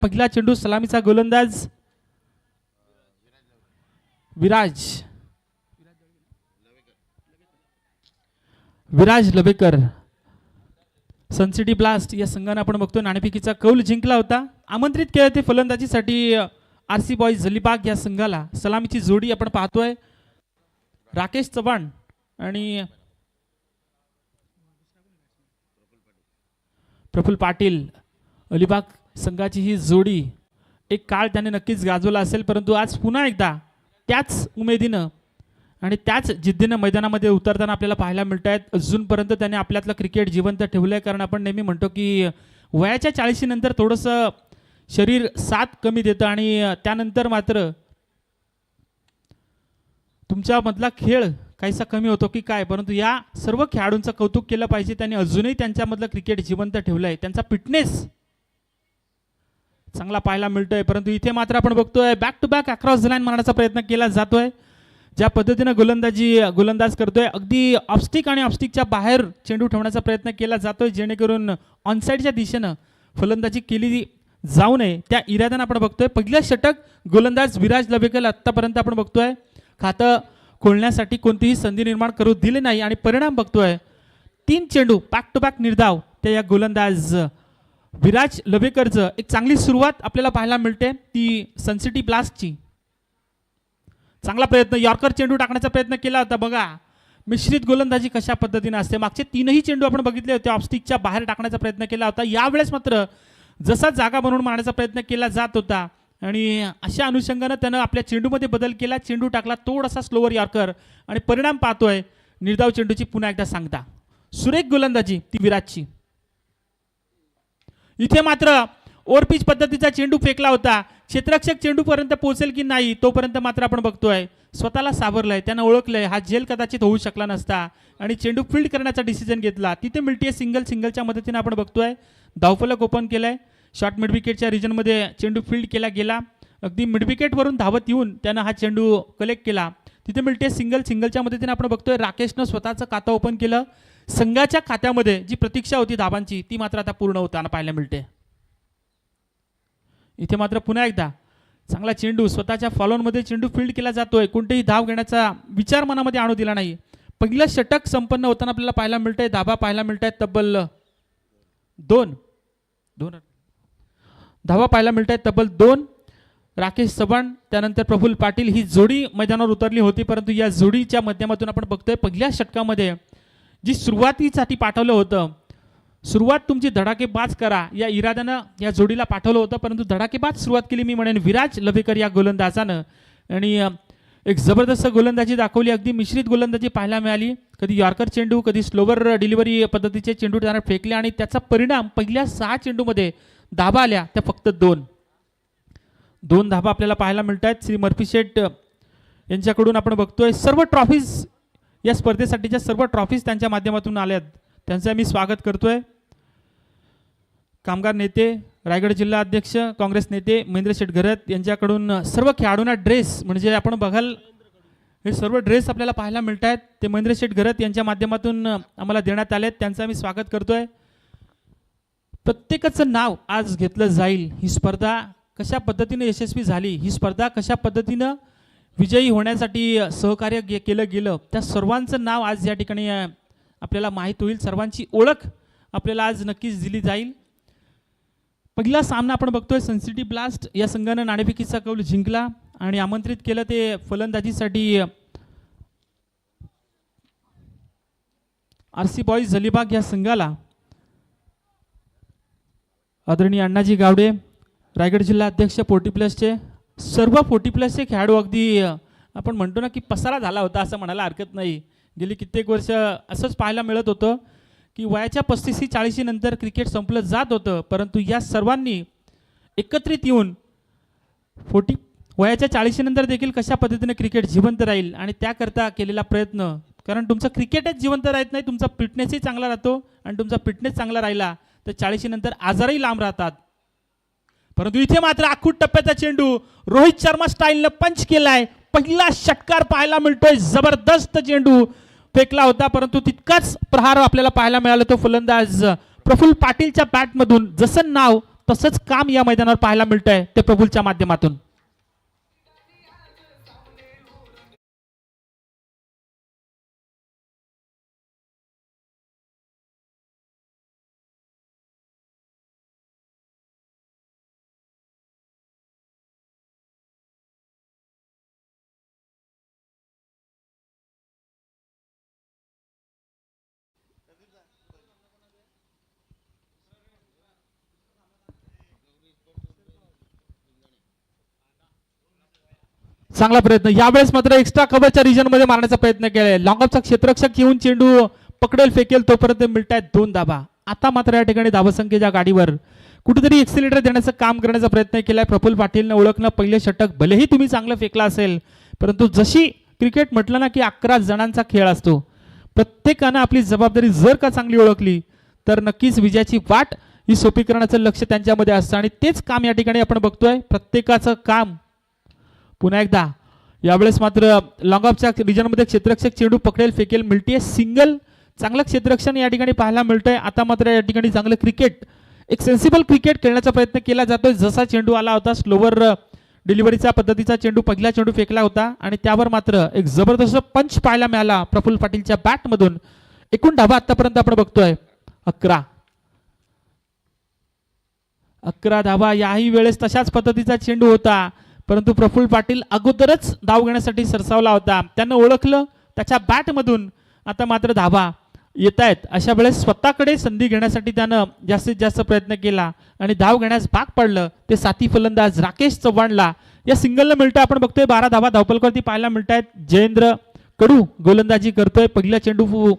पहिला चेंडू सलामीचा गोलंदाज विराज लवेकर सनसिटी ब्लास्ट या संघाने आपण बघतो नाणेफेकीचा कौल जिंकला होता. आमंत्रित केले ते फलंदाजीसाठी आरसी बॉयज अलिबाग या संघाला. सलामीची जोडी आपण पाहतोय राकेश चव्हाण आणि प्रफुल्ल पाटील. अलिबाग संघाची ही जोडी एक काळ त्याने नक्कीच गाजवला असेल, परंतु आज पुन्हा एकदा त्याच उमेदीनं आणि त्याच जिद्दीनं मैदानामध्ये उतरताना आपल्याला पाहायला मिळत आहेत. अजूनपर्यंत त्याने आपल्यातलं क्रिकेट जिवंत ठेवलं आहे, कारण आपण नेहमी म्हणतो की वयाच्या 40 नंतर थोडंसं शरीर साथ कमी देतं आणि त्यानंतर मात्र तुमच्यामधला खेळ काहीसा कमी होतो की काय, परंतु या सर्व खेळाडूंचं कौतुक केलं पाहिजे. त्यांनी अजूनही त्यांच्यामधलं क्रिकेट जिवंत ठेवलं आहे. त्यांचा फिटनेस चांगला पाहायला मिळतोय, परंतु इथे मात्र आपण बघतोय back to back across the line मारण्याचा प्रयत्न केला जातोय. ज्या पद्धतीने गोलंदाज करतोय, अगदी ऑफस्टिक आणि ऑफस्टिकच्या बाहेर चेंडू ठेवण्याचा प्रयत्न केला जातोय, जेणेकरून ऑनसाईडच्या दिशेनं फलंदाजी केली जाऊ नये त्या इराद्यानं आपण बघतोय. पहिलं षटक गोलंदाज विराज लवेकर आतापर्यंत आपण बघतोय खातं खोलण्यासाठी कोणतीही संधी निर्माण करू दिली नाही आणि परिणाम बघतोय 3 चेंडू बॅक टू बॅक निर्धाव त्या या गोलंदाज विराज लवेकरचं. एक चांगली सुरुवात आपल्याला पाहायला मिळते ती सनसिटी ब्लास्टची. चांगला प्रयत्न, यॉर्कर चेंडू टाकण्याचा प्रयत्न केला होता. बघा मिश्रित गोलंदाजी कशा पद्धतीने असते. मागचे 3ही चेंडू आपण बघितले होते ऑफस्टिकच्या बाहेर टाकण्याचा प्रयत्न केला होता. यावेळेस मात्र जसा जागा बनवून मारण्याचा प्रयत्न केला जात होता आणि अशा अनुषंगानं त्यानं आपल्या चेंडूमध्ये बदल केला. चेंडू टाकला थोडासा स्लोवर यॉर्कर आणि परिणाम पाहतोय निर्धाव चेंडूची पुन्हा एकदा सांगता. सुरेख गोलंदाजी ती विराजची. इथे मात्र ओव्हरपिच पद्धतीचा चेंडू फेकला होता. क्षेत्ररक्षक चेंडूपर्यंत पोहोचेल की नाही तोपर्यंत मात्र आपण बघतोय स्वतःला सावरलंय, त्यानं ओळखलंय हा झेल कदाचित होऊ शकला नसता आणि चेंडू फील्ड करण्याचा डिसिजन घेतला. तिथे मिळते सिंगलच्या मदतीने आपण बघतोय धावफलक ओपन केलाय. शॉर्ट मिड विकेटच्या रिजनमध्ये चेंडू फील्ड केला गेला. अगदी मिड विकेटवरून धावत येऊन त्यानं हा चेंडू कलेक्ट केला. तिथे मिळते सिंगलच्या मदतीने आपण बघतोय राकेशनं स्वतःचं खातं ओपन केलं. संघाच्या खात्यामध्ये जी प्रतीक्षा होती धावांची ती मात्र आता पूर्ण होताना पाहायला मिळते. इथे मात्र पुन्हा एकदा चांगला चेंडू स्वतःच्या फॉलोनमध्ये चेंडू फील्ड केला जातोय. कोणतेही धाव घेण्याचा विचार मनामध्ये आणू दिला नाही. पहिलं षटक संपन्न होताना आपल्याला पाहायला मिळतंय धावा पाहायला मिळत आहेत तब्बल 2 धावा पाहायला मिळत आहेत तब्बल 2. राकेश चव्हाण त्यानंतर प्रफुल्ल पाटील ही जोडी मैदानावर उतरली होती, परंतु या जोडीच्या माध्यमातून आपण बघतोय पहिल्या षटकामध्ये जी सुरुवातीसाठी पाठवलं होतं, सुरुवात तुमची धडाकेबाज करा या इराद्यानं या जोडीला पाठवलं होतं, परंतु धडाकेबाज सुरुवात केली मी म्हणेन विराज लवेकर या गोलंदाजानं आणि एक जबरदस्त गोलंदाजी दाखवली. अगदी मिश्रित गोलंदाजी पाहायला मिळाली. कधी यॉर्कर चेंडू कधी स्लोवर डिलिव्हरी पद्धतीचे चेंडू त्यानं फेकले आणि त्याचा परिणाम पहिल्या 6 चेंडूमध्ये धाबा आल्या त्या फक्त 2 धाबा आपल्याला पाहायला मिळत आहेत. श्री मर्फी शेठ यांच्याकडून आपण बघतोय सर्व ट्रॉफीज या स्पर्धेसाठीच्या सर्व ट्रॉफीज त्यांच्या माध्यमातून आल्यात, त्यांचं आम्ही स्वागत करतोय. कामगार नेते रायगड जिल्हा अध्यक्ष काँग्रेस नेते महेंद्र शेठ घरत यांच्याकडून सर्व खेळाडूंना ड्रेस म्हणजे आपण बघाल हे सर्व ड्रेस आपल्याला पाहायला मिळत आहेत ते महेंद्र शेठ घरत यांच्या माध्यमातून आम्हाला देण्यात आले आहेत, त्यांचं आम्ही स्वागत करतोय. प्रत्येकाचं नाव आज घेतलं जाईल. ही स्पर्धा कशा पद्धतीने यशस्वी झाली, ही स्पर्धा कशा पद्धतीनं विजयी होण्यासाठी सहकार्य केलं गेलं त्या सर्वांचं नाव आज या ठिकाणी आपल्याला माहीत होईल. सर्वांची ओळख आपल्याला आज नक्कीच दिली जाईल. पहिला सामना आपण बघतोय सनसिटी ब्लास्ट या संघानं नाणेफेकीचा कौल जिंकला आणि आमंत्रित केलं ते फलंदाजीसाठी आरसी बॉयज अलिबाग या संघाला. आदरणीय अण्णाजी गावडे रायगड जिल्हा अध्यक्ष 40+ सर्व 40+ खेळाडू अगदी आपण म्हणतो ना की पसारा झाला होता असं म्हणायला हरकत नाही. गेली कित्येक वर्ष असंच पाहायला मिळत होतं की वयाच्या 35-40 नंतर क्रिकेट संपलं जात होतं, परंतु या सर्वांनी एकत्रित येऊन वयाच्या 40 नंतर देखील कशा पद्धतीने क्रिकेट जिवंत राहील आणि त्याकरता केलेला प्रयत्न, कारण तुमचं क्रिकेटच जिवंत राहत नाही, तुमचा फिटनेसही चांगला राहतो आणि तुमचा फिटनेस चांगला राहिला तर 40 नंतर आजारही लांब राहतात. परंतु इथे मात्र आखूट टप्प्याचा चेंडू रोहित शर्मा स्टाईलनं पंच केलाय. पहिला षटकार पाहायला मिळतोय. जबरदस्त चेंडू फेकला होता, परंतु तितकाच प्रहार आपल्याला पाहायला मिळाला तो फलंदाज प्रफुल्ल पाटीलच्या बॅटमधून. जसं नाव तसंच काम या मैदानावर पाहायला मिळतंय ते प्रफुल्लच्या माध्यमातून. चांगला प्रयत्न यावेळेस मात्र एक्स्ट्रा कव्हरच्या रिजन मध्ये मारण्याचा प्रयत्न केलाय. लॉंगऑफचा क्षेत्ररक्षक येऊन चेंडू पकडेल फेकेल तोपर्यंत मिळतायत 2 धाबा. आता मात्र या ठिकाणी धावसंख्येच्या गाडीवर कुठेतरी एक्सिलेटर देण्याचं काम करण्याचा प्रयत्न केलाय प्रफुल्ल पाटीलनं. ओळखलं पहिलं षटक भलेही तुम्ही चांगलं फेकला असेल परंतु जशी क्रिकेट म्हटलं ना की 11 जणांचा खेळ असतो, प्रत्येकानं आपली जबाबदारी जर का चांगली ओळखली तर नक्कीच विजयाची वाट ही सोपी करण्याचं लक्ष त्यांच्यामध्ये असतं आणि तेच काम या ठिकाणी आपण बघतोय. प्रत्येकाचं काम पुन्हा एकदा यावेळेस मात्र लॉंगऑफच्या रिजनमध्ये क्षेत्ररक्षक चेंडू पकडेल फेकेल मिळते सिंगल. चांगलं क्षेत्ररक्षण या ठिकाणी पाहायला मिळतंय. आता मात्र या ठिकाणी चांगलं क्रिकेट एक सेन्सिबल क्रिकेट खेळण्याचा प्रयत्न केला जातोय. जसा चेंडू आला होता स्लोवर डिलिव्हरीचा पद्धतीचा चेंडू पहिला चेंडू फेकला होता आणि त्यावर मात्र एक जबरदस्त पंच पाहायला मिळाला प्रफुल्ल पाटीलच्या बॅटमधून. एकूण धाबा आतापर्यंत आपण बघतोय 11 धाबा. याही वेळेस तशाच पद्धतीचा चेंडू होता परंतु प्रफुल्ल पाटील अगोदरच धाव घेण्यासाठी सरसावला होता. त्यानं ओळखलं त्याच्या बॅटमधून आता मात्र धाबा येत आहेत. अशा वेळेस स्वतःकडे संधी घेण्यासाठी त्यानं जास्तीत जास्त प्रयत्न केला आणि धाव घेण्यास भाग पडलं ते साथी फलंदाज राकेश चव्हाणला. या सिंगलनं मिळतं आपण बघतोय 12 धाबा धावपलकावरती पाहायला मिळत आहेत. जयेंद्र कडू गोलंदाजी करतोय. पहिला चेंडू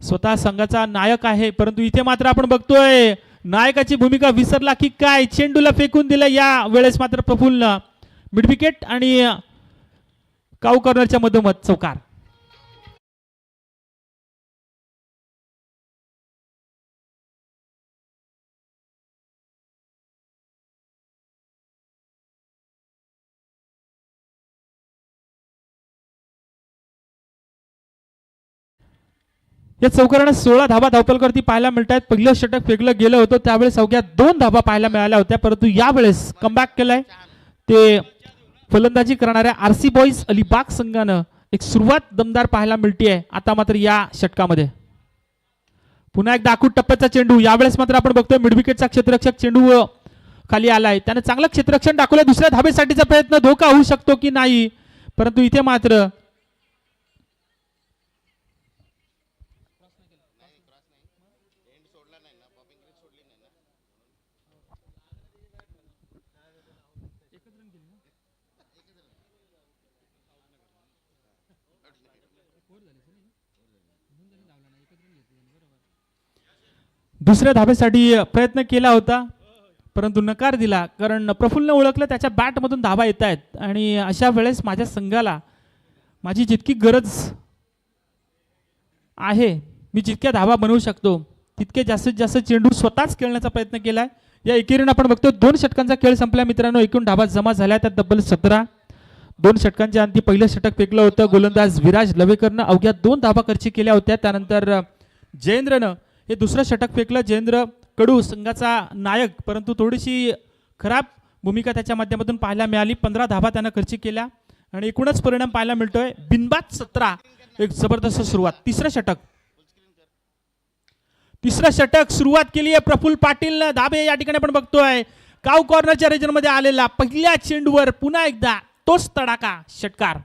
स्वतः संघाचा नायक आहे परंतु इथे मात्र आपण बघतोय नायकाची भूमिका विसरला की काय. चेंडूला फेकून दिलं. या वेळेस मात्र प्रफुल्ल मिडविकेट आणि काऊ कॉर्नरच्या मधोमध चौकार. या चौकारानं 16 धाबा धावपलकावरती पाहायला मिळत आहेत. पहिलं षटक फेकलं गेलं होतं त्यावेळेस अवघ्या 2 धाबा पाहायला मिळाल्या होत्या परंतु यावेळेस कमबॅक केलाय ते फलंदाजी करणाऱ्या आरसी बॉईज अलिबाग संघानं. एक सुरुवात दमदार पाहायला मिळते आता मात्र या षटकामध्ये. पुन्हा एकदा आखूड टप्प्याचा चेंडू. यावेळेस मात्र आपण बघतोय मिडविकेटचा क्षेत्ररक्षक चेंडू खाली आलाय. त्याने चांगलं क्षेत्ररक्षण दाखवलंय. दुसऱ्या धाबेसाठीचा प्रयत्न धोका होऊ शकतो की नाही परंतु इथे मात्र दुसऱ्या धाबेसाठी प्रयत्न केला होता परंतु नकार दिला कारण प्रफुल्लने ओळखलं त्याच्या बॅटमधून धाबा येत आहेत आणि अशा वेळेस माझ्या संघाला माझी जितकी गरज आहे मी जितक्या धाबा बनवू शकतो तितके जास्तीत जास्त चेंडू स्वतःच खेळण्याचा प्रयत्न केलाय. या एकेरीने आपण बघतो 2 षटकांचा खेळ संपला मित्रांनो. एकूण धाबा जमा झाल्या त्यात तब्बल 17. 2 षटकांच्या अंती पहिलं षटक फेकलं होतं. गोलंदाज विराज लवेकरनं अवघ्या 2 धाबा खर्ची केल्या होत्या. त्यानंतर जयेंद्रनं हे दुसरं षटक फेकलं. जयेंद्र कडू संघाचा नायक परंतु थोडीशी खराब भूमिका त्याच्या माध्यमातून पाहायला मिळाली. 15 धाबा त्यानं खर्ची केल्या आणि एकूणच परिणाम पाहायला मिळतोय बिनबाद 17. एक जबरदस्त सुरुवात. तिसरं षटक सुरुवात केली आहे प्रफुल्ल पाटील धाबे. या ठिकाणी आपण बघतोय काऊ कॉर्नरच्या रिजन मध्ये आलेला पहिल्या चेंडूवर पुन्हा एकदा तोच तडाखा षटकार.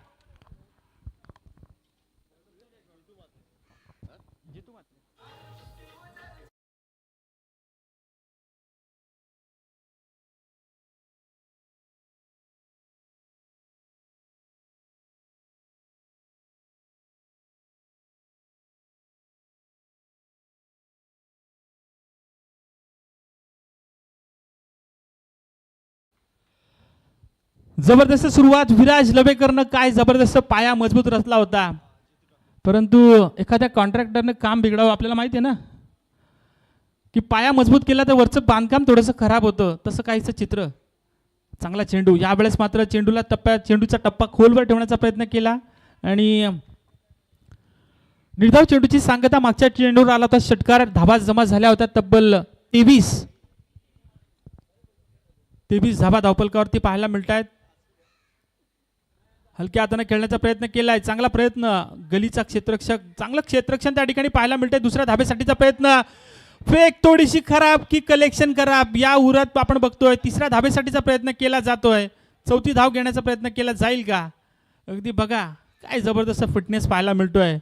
जबरदस्त सुरुवात. विराज लवेकरनं काय जबरदस्त पाया मजबूत रचला होता परंतु एखाद्या कॉन्ट्रॅक्टरने काम बिघडावं आपल्याला माहिती आहे ना की पाया मजबूत केला तर वरचं बांधकाम थोडंसं खराब होतं. तसं काहीचं चित्र. चांगला चेंडू. यावेळेस मात्र चेंडूचा टप्पा खोलवर ठेवण्याचा प्रयत्न केला आणि निर्धाव चेंडूची सांगता मागच्या चेंडूवर आला होता षटकार. धाबा जमा झाल्या होत्या तब्बल तेवीस धावा धावफलकावरती पाहायला मिळत आहेत. हलक्या हाताने खेळण्याचा प्रयत्न केलाय, चांगला प्रयत्न, गलीचा क्षेत्ररक्षक, चांगलं क्षेत्ररक्षण त्या ठिकाणी पाहायला मिळतंय. दुसऱ्या धाब्यासाठीचा प्रयत्न, फेक थोडीशी खराब की कलेक्शन खराब या उरात आपण बघतोय. तिसऱ्या धाब्यासाठीचा प्रयत्न केला जातोय, चौथी धाव घेण्याचा प्रयत्न केला जाईल का? अगदी बघा काय जबरदस्त फिटनेस पाहायला मिळतोय.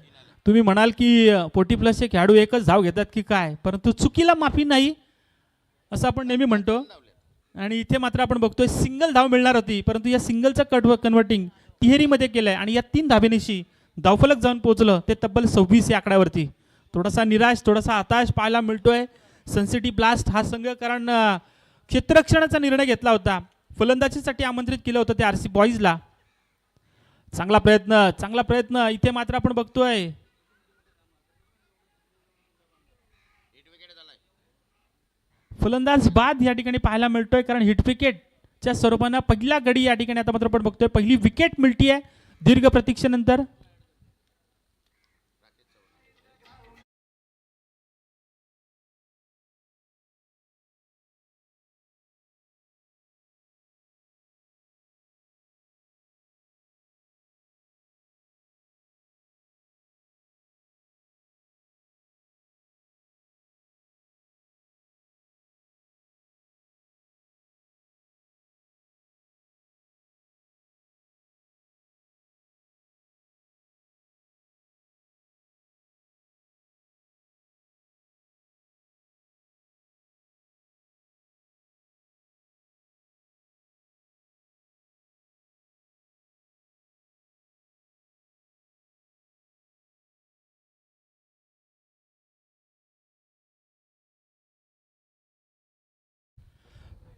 तुम्ही म्हणाल की 40+ खेळाडू एकच धाव घेतात की काय, परंतु चुकीला माफी नाही असं आपण नेहमी म्हणतो. आणि इथे मात्र आपण बघतोय सिंगल धाव मिळणार होती, परंतु या सिंगलचं कन्वर्टिंग तिहेरीमध्ये केलंय आणि या 3 धाब्यानिशी धावफलक जाऊन पोहोचलं ते तब्बल 26 या आकड्यावरती. थोडासा निराश, थोडासा हताश पाहायला मिळतोय सनसिटी ब्लास्ट हा संघ, कारण क्षेत्ररक्षणाचा निर्णय घेतला होता, फलंदाजीसाठी आमंत्रित केलं होतं ते आरसी बॉईजला. चांगला प्रयत्न इथे मात्र आपण बघतोय फलंदाज बाद या ठिकाणी पाहायला मिळतोय, कारण हिट विकेटच्या स्वरूपानं पहिला गडी या ठिकाणी आता मात्र आपण बघतोय पहिली विकेट मिळतीये दीर्घ प्रतीक्षेनंतर.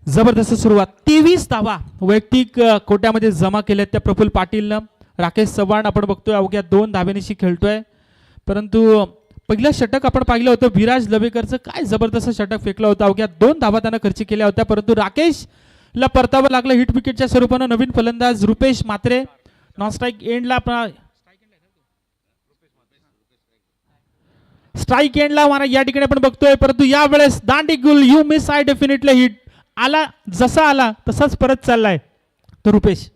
जबरदस्त सुरुवात, 23 धावा वैयक्तिक कोट्यामध्ये जमा केल्यात त्या प्रफुल्ल पाटीलनं. राकेश चव्हाण आपण बघतोय अवघ्या 2 धाब्यानिशी खेळतोय, परंतु पहिलं षटक आपण पाहिलं होतं विराज लवेकरचं, काय जबरदस्त षटक फेकलं होतं, अवघ्या 2 धावा त्यानं खर्च केल्या होत्या, परंतु राकेशला परतावं लागलं हिट विकेटच्या स्वरूपानं. नवीन फलंदाज रुपेश म्हात्रे नॉन स्ट्राईक एंडला मारा या ठिकाणी आपण बघतोय, परंतु यावेळेस दांडी गुल you miss I definitely hit आला, जसा आला तसाच परत चाललाय तो रुपेश.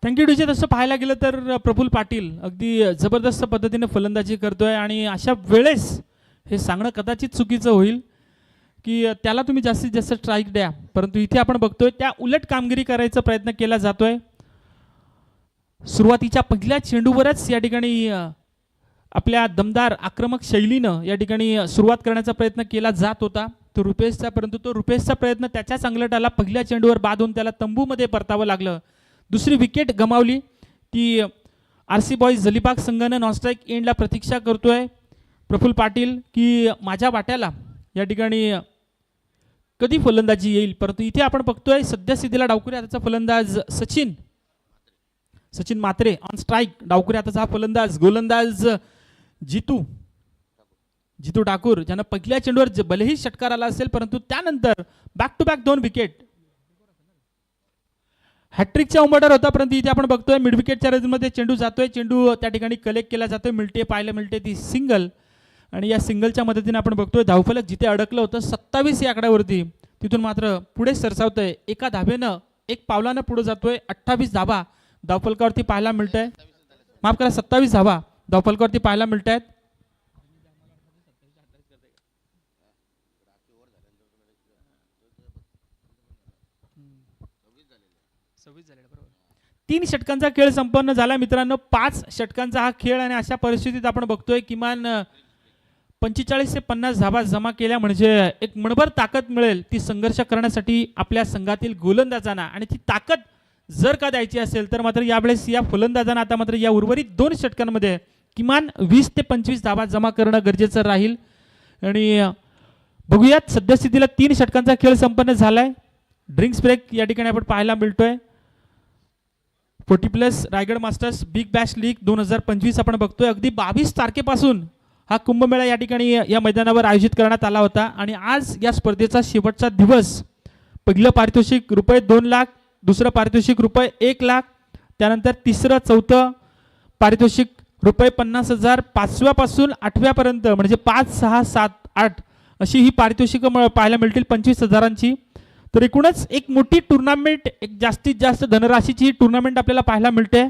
Thank you DJ. तसं पाहायला गेलं तर प्रफुल्ल पाटील अगदी जबरदस्त पद्धतीने फलंदाजी करतोय आणि अशा वेळेस हे सांगणं कदाचित चुकीचं होईल की त्याला तुम्ही जास्तीत जास्त स्ट्राईक द्या, परंतु इथे आपण बघतोय त्या उलट कामगिरी करायचा प्रयत्न केला जातोय. सुरुवातीच्या पहिल्या चेंडूवरच या ठिकाणी आपल्या दमदार आक्रमक शैलीनं या ठिकाणी सुरुवात करण्याचा प्रयत्न केला जात होता तो रुपेशचा, परंतु तो रुपेशचा प्रयत्न त्याच्याच अंगलट आला. पहिल्या चेंडूवर बाद होऊन त्याला तंबूमध्ये परतावं लागलं. दुसरी विकेट गमावली ती आरसी बॉईज जलिबाग संघानं नॉनस्ट्राईक एंडला प्रतीक्षा करतोय प्रफुल्ल पाटील की माझ्या वाट्याला या ठिकाणी कधी फलंदाजी येईल, परंतु इथे आपण बघतोय सद्यस्थितीला डावखुरी हाताचा फलंदाज सचिन म्हात्रे ऑन स्ट्राईक. डावखुरी हाताचा हा फलंदाज गोलंदाज जितू ठाकूर ज्यानं पहिल्या चेंडूवर भलेही षटकार आला असेल, परंतु त्यानंतर बॅक टू बॅक 2 विकेट, हॅट्रिकचा उंबरठा होता, परंतु इथे आपण बघतोय मिड विकेटच्या रेंजमध्ये चेंडू जातोय, चेंडू त्या ठिकाणी कलेक्ट केला जातोय, पाहायला मिळते ती सिंगल. आणि या सिंगलच्या मदतीने आपण बघतोय धावफलक जिथे अडकलं होतं 27 या आकड्यावरती तिथून मात्र पुढे सरसावतोय, एका धावेनं एक पावलानं पुढे जातोय. 28 धावा धावफलकावरती पाहायला मिळतंय, माफ करा 27 धावा धावफलकावरती पाहायला मिळत आहेत. तीन षटकांचा खेळ संपन्न झाला मित्रांनो. 5 षटकांचा हा खेळ आणि अशा परिस्थितीत आपण बघतोय किमान 45 ते 50 धावा जमा केल्या म्हणजे एक मनभर ताकद मिळेल ती संघर्ष करण्यासाठी आपल्या संघातील गोलंदाजांना. आणि ती ताकद जर का द्यायची असेल तर मात्र यावेळेस या फलंदाजांना आता मात्र या उर्वरित 2 षटकांमध्ये किमान 20 ते 25 धावा जमा करणं गरजेचं राहील. आणि बघूयात सद्यस्थितीला 3 षटकांचा खेळ संपन्न झालाय. ड्रिंक्स ब्रेक या ठिकाणी आपण पाहायला मिळतोय. 40+ Raigad masters big Bash league 2025 आपण बघतोय. अगदी 22 तारखेपासून हा कुंभमेळा या ठिकाणी या मैदानावर आयोजित करण्यात आला होता आणि आज या स्पर्धेचा शेवटचा दिवस. पहिलं पारितोषिक ₹2 लाख, दुसरं पारितोषिक ₹1 लाख, त्यानंतर तिसरं चौथं पारितोषिक ₹50,000. 5व्यापासून 8व्यापर्यंत म्हणजे 5, 6, 7, 8 अशी ही पारितोषिकं पाहायला मिळतील 25,000ची. तर एकूणच एक मोठी टुर्नामेंट, एक जास्तीत जास्त धनराशीची ही टुर्नामेंट आपल्याला पाहायला मिळते.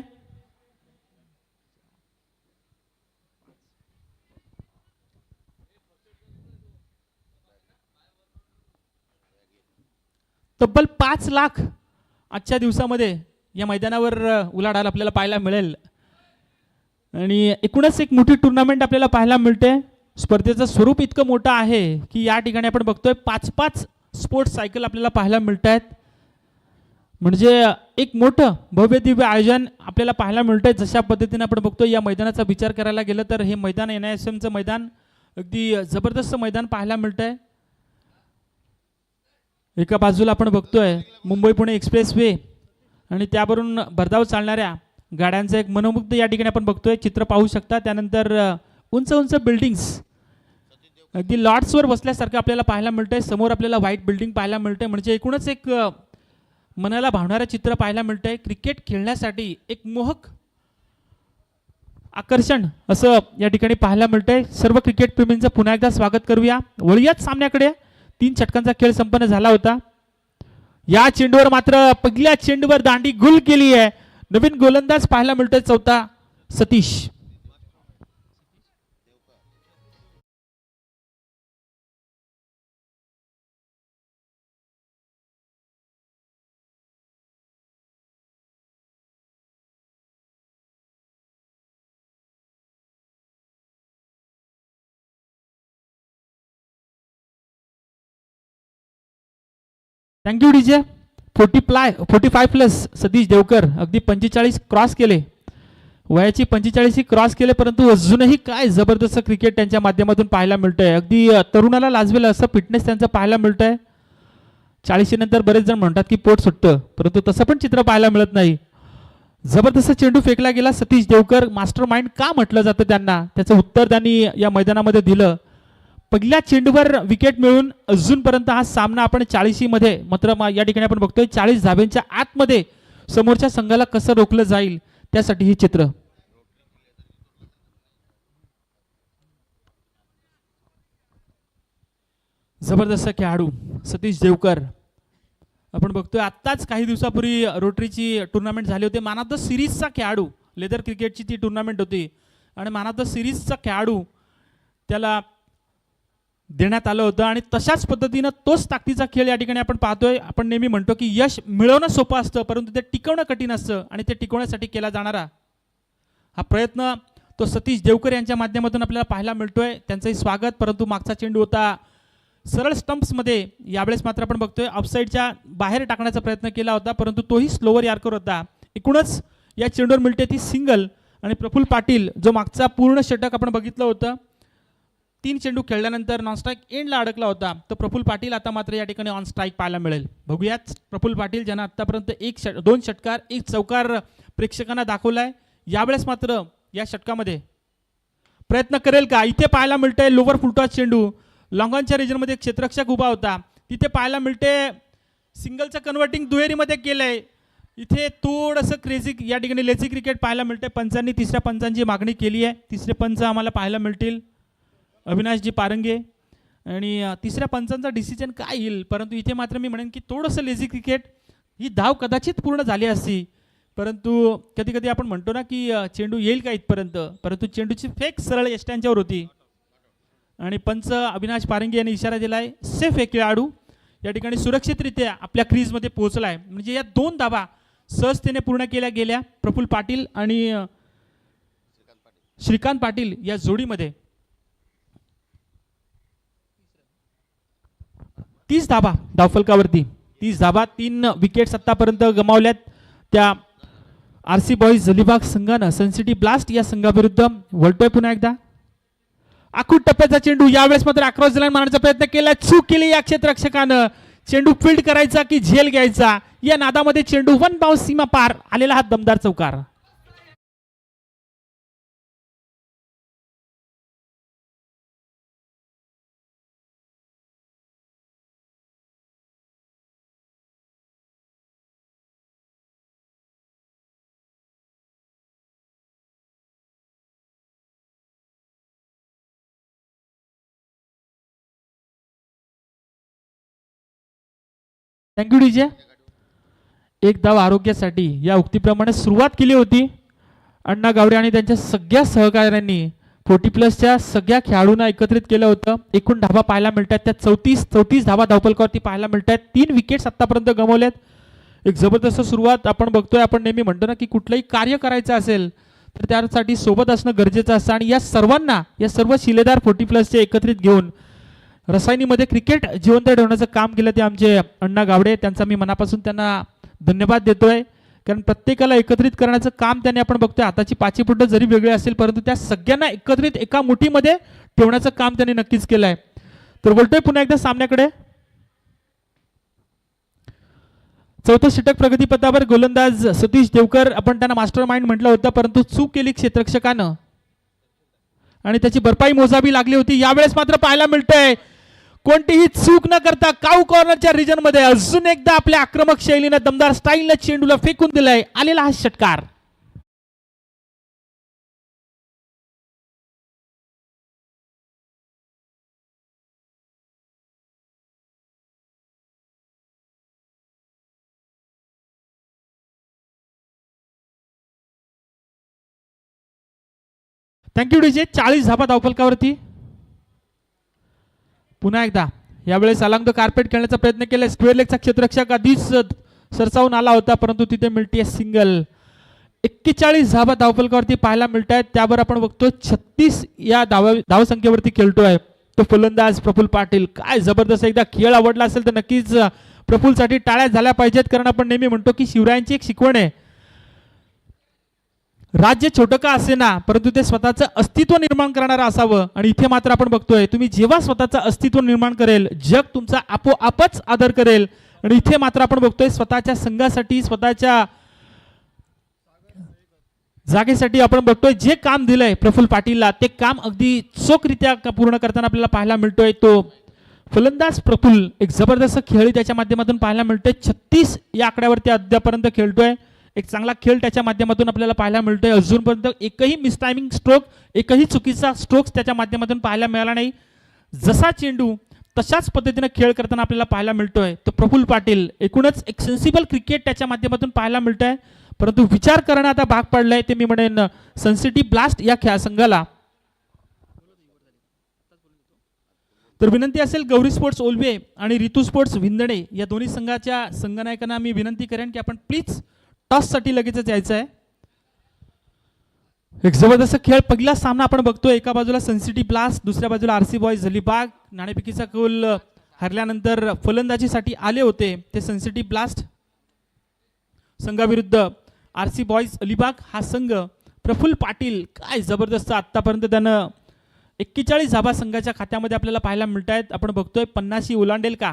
तब्बल 5 लाख आजच्या दिवसामध्ये या मैदानावर उलाढाल आपल्याला पाहायला मिळेल आणि एकूणच एक मोठी टुर्नामेंट आपल्याला पाहायला मिळते. स्पर्धेचं स्वरूप इतकं मोठं आहे की या ठिकाणी आपण बघतोय 5-5 स्पोर्ट्स सायकल आपल्याला पाहायला मिळत आहेत. म्हणजे एक मोठं भव्य दिव्य आयोजन आपल्याला पाहायला मिळतंय. जशा पद्धतीने आपण बघतोय या मैदानाचा विचार करायला गेलं तर हे मैदान NISMचं मैदान अगदी जबरदस्त मैदान पाहायला मिळतंय. एका बाजूला आपण बघतोय मुंबई पुणे एक्सप्रेस वे आणि त्यावरून भरधाव चालणाऱ्या गाड्यांचं एक मनोमुग्ध या ठिकाणी आपण बघतोय चित्र पाहू शकता. त्यानंतर उंच उंच बिल्डिंग्स अगदी लॉट्सवर बसल्यासारखं आपल्याला पाहायला मिळतंय. समोर आपल्याला व्हाईट बिल्डिंग पाहायला मिळते. म्हणजे एकूणच एक मनाला भावणारं चित्र पाहायला मिळतंय. क्रिकेट खेळण्यासाठी एक मोहक आकर्षण असं या ठिकाणी पाहायला मिळतंय. सर्व क्रिकेट प्रेमींचं पुन्हा एकदा स्वागत करूया. वळूयात सामन्याकडे. 3 षटकांचा खेळ संपन्न झाला होता. या चेंडूवर मात्र पहिल्या चेंडूवर दांडी गुल केली आहे. नवीन गोलंदाज पाहायला मिळतोय चौथा सतीश. Thank you DJ. 45+ सतीश देवकर अगदी 45 क्रॉस केले. वयाची 45 क्रॉस केले परंतु अजूनही काय जबरदस्त क्रिकेट त्यांच्या माध्यमातून पाहायला मिळतंय. अगदी तरुणाला लाजवेल असं फिटनेस त्यांचं पाहायला मिळतंय. 40 नंतर बरेच जण म्हणतात की पोट सुटतं परंतु तसं पण चित्र पाहायला मिळत नाही. जबरदस्त चेंडू फेकला गेला. सतीश देवकर मास्टर माइंड का म्हटलं जातं त्यांना, त्याचं उत्तर त्यांनी या मैदानामध्ये दिलं. पहिल्या चेंडूवर विकेट मिळून अजूनपर्यंत हा सामना आपण 40 मध्ये मात्र या ठिकाणी आपण बघतोय 40 धाब्यांच्या आतमध्ये समोरच्या संघाला कसं रोखलं जाईल त्यासाठी हे चित्र. जबरदस्त खेळाडू सतीश देवकर आपण बघतोय. आत्ताच काही दिवसापूर्वी रोटरीची टुर्नामेंट झाली होती. मॅन ऑफ द सिरीजचा खेळाडू, लेदर क्रिकेटची ती टुर्नामेंट होती आणि मॅन ऑफ द सिरीजचा खेळाडू त्याला देण्यात आलं होतं आणि तशाच पद्धतीनं तोच ताकदीचा खेळ या ठिकाणी आपण पाहतोय. आपण नेहमी म्हणतो की यश मिळवणं सोपं असतं परंतु ते टिकवणं कठीण असतं आणि ते टिकवण्यासाठी केला जाणारा हा प्रयत्न तो सतीश देवकर यांच्या माध्यमातून आपल्याला पाहायला मिळतोय. त्यांचंही स्वागत. परंतु मागचा चेंडू होता सरळ स्टंप्समध्ये. यावेळेस मात्र आपण बघतोय ऑफसाईडच्या बाहेर टाकण्याचा प्रयत्न केला होता परंतु तोही स्लोवर यार्कर होता. एकूणच या चेंडूवर मिळते ती सिंगल आणि प्रफुल्ल पाटील जो मागचा पूर्ण षटक आपण बघितलं होतं 3 चेंडू खेळल्यानंतर नॉनस्ट्राईक एंडला अडकला होता तो प्रफुल्ल पाटील आता मात्र या ठिकाणी ऑन स्ट्राईक पाहायला मिळेल. बघूयात प्रफुल्ल पाटील ज्यांना आतापर्यंत 2 षटकार 1 चौकार प्रेक्षकांना दाखवलाय. यावेळेस मात्र या षटकामध्ये प्रयत्न करेल का. इथे पाहायला मिळतंय लोवर फुलटॉस चेंडू. लॉंगॉनच्या रिजनमध्ये क्षेत्ररक्षक उभा होता तिथे पाहायला मिळते सिंगलचं कन्व्हर्टिंग दुहेरीमध्ये केलंय. इथे थोडंसं क्रेझी या ठिकाणी लेझी क्रिकेट पाहायला मिळते. पंचांनी तिसऱ्या पंचांची मागणी केली आहे. तिसरे पंच आम्हाला पाहायला मिळतील अविनाशजी पारंगे आणि तिसऱ्या पंचांचा डिसिजन काय येईल. परंतु इथे मात्र मी म्हणेन की थोडंसं लेझी क्रिकेट. ही धाव कदाचित पूर्ण झाली असती परंतु कधी कधी आपण म्हणतो ना की चेंडू येईल का इथपर्यंत परंतु चेंडूची फेक सरळ यष्ट्यांच्यावर होती आणि पंच अविनाश पारंगे यांनी इशारा दिलाय सेफ. एक खेळाडू या ठिकाणी सुरक्षितरित्या आपल्या क्रीजमध्ये पोहोचलाय. म्हणजे या 2 धावा सहजतेने पूर्ण केल्या गेल्या प्रफुल्ल पाटील आणि श्रीकांत पाटील या जोडीमध्ये. 30 धाबा धावफलकावरती 30 धाबा. 3 विकेट्स आतापर्यंत गमावल्यात त्या RC बॉईज अलिबाग संघानं. सनसिटी ब्लास्ट या संघाविरुद्ध वळतोय पुन्हा एकदा. आखूड टप्प्याचा चेंडू. यावेळेस मात्र अक्रॉस द लाईन मारण्याचा प्रयत्न केला. चूक केली या क्षेत्ररक्षकानं. चेंडू फील्ड करायचा की झेल घ्यायचा या नादामध्ये चेंडू 1 बाउंस सीमा पार आलेला हा दमदार चौकार. Thank you DJ. एक धाव आरोग्यासाठी या उक्तीप्रमाणे सुरुवात केली होती अण्णा गावडे आणि त्यांच्या सगळ्या सहकाऱ्यांनी 40+ सगळ्या खेळाडूंना एकत्रित केलं होतं. एकूण धावा पाहायला मिळतात त्या 34 धावा धावफलकावरती पाहायला मिळतात. 3 विकेट्स आतापर्यंत गमावल्यात. एक जबरदस्त सुरुवात आपण बघतोय. आपण नेहमी म्हणतो ना की कुठलंही कार्य करायचं असेल तर त्यासाठी सोबत असणं गरजेचं असतं आणि या सर्वांना या सर्व शिलेदार 40+ एकत्रित घेऊन रसायनीमध्ये क्रिकेट जिवंत ठेवण्याचं काम केलं ते आमचे अण्णा गावडे. त्यांचा मी मनापासून त्यांना धन्यवाद देतोय कारण प्रत्येकाला एकत्रित करण्याचं काम त्यांनी आपण बघतोय. हाताची पाचीपुट जरी वेगळी असेल परंतु त्या सगळ्यांना एकत्रित एका मुठीमध्ये ठेवण्याचं काम त्यांनी नक्कीच केलं आहे. तर बोलतोय पुन्हा एकदा सामन्याकडे. चौथं षटक प्रगतीपथावर गोलंदाज सतीश देवकर. आपण त्यांना मास्टर माइंड म्हटलं होतं परंतु चूक केली क्षेत्ररक्षकानं आणि त्याची भरपाई मोजावी लागली होती. यावेळेस मात्र पाहायला मिळतंय कोणतीही चूक न करता काऊ कॉर्नरच्या रिजन मध्ये अजून एकदा आपल्या आक्रमक शैलीनं दमदार स्टाईलनं चेंडूला फेकून दिलाय आलेला हा षटकार. Thank you DJ. 40 धावा धावफलकावरती. पुन्हा एकदा यावेळेस अलॉंग द कार्पेट खेळण्याचा प्रयत्न केला. स्क्वेअर लेगचा क्षेत्ररक्षक आधीच सरसावून आला होता परंतु तिथे मिळते सिंगल. 41 धावा धावफलकावरती पाहायला मिळत आहेत. त्यावर आपण बघतो 36 या धावसंख्येवरती खेळतोय तो फलंदाज प्रफुल्ल पाटील. काय जबरदस्त. एकदा खेळ आवडला असेल तर नक्कीच प्रफुल्लसाठी टाळ्या झाल्या पाहिजेत कारण आपण नेहमी म्हणतो की शिवरायांची एक शिकवण आहे राज्य छोटं का असेना परंतु ते स्वतःचं अस्तित्व निर्माण करणारं असावं. आणि इथे मात्र आपण बघतोय तुम्ही जेव्हा स्वतःचं अस्तित्व निर्माण करेल जग तुमचा आपोआपच आदर करेल. आणि इथे मात्र आपण बघतोय स्वतःच्या संघासाठी स्वतःच्या जागेसाठी आपण बघतोय जे काम दिलंय प्रफुल्ल पाटीलला ते काम अगदी चोखरित्या पूर्ण करताना आपल्याला पाहायला मिळतोय तो फलंदाज प्रफुल्ल. एक जबरदस्त खेळी त्याच्या माध्यमातून पाहायला मिळतोय. 36 या आकड्यावरती अद्यापर्यंत खेळतोय. एक चांगला खेळ त्याच्या माध्यमातून आपल्याला पाहायला मिळतोय. अजूनपर्यंत एकही मिसटायमिंग स्ट्रोक एकही चुकीचा स्ट्रोक्स त्याच्या माध्यमातून पाहायला मिळाला नाही. जसा चेंडू तशाच पद्धतीने खेळ करताना आपल्याला पाहायला मिळतोय तो प्रफुल्ल पाटील. एकूणच एक सेन्सिबल क्रिकेट त्याच्या माध्यमातून पाहायला मिळतंय परंतु विचार करणं आता भाग पडलाय ते मी म्हणेन सनसिटी ब्लास्ट या खेळ संघाला. तर विनंती असेल गौरी स्पोर्ट्स ओलवे आणि रितू स्पोर्ट्स विंदणे या दोन्ही संघाच्या संघनायकांना मी विनंती करेन की आपण प्लीज टॉस साठी लगेचच यायचं आहे. एक जबरदस्त खेळ. पहिला सामना आपण बघतोय एका बाजूला सनसिटी ब्लास्ट दुसऱ्या बाजूला आरसी बॉयज अलिबाग. नाणेफेकीचा कौल हरल्यानंतर फलंदाजीसाठी आले होते ते सनसिटी ब्लास्ट संघाविरुद्ध आरसी बॉयज अलिबाग हा संघ. प्रफुल्ल पाटील काय जबरदस्त आतापर्यंत त्यानं 41 धावा संघाच्या खात्यामध्ये आपल्याला पाहायला मिळत आहेत. आपण बघतोय 50 ओलांडेल का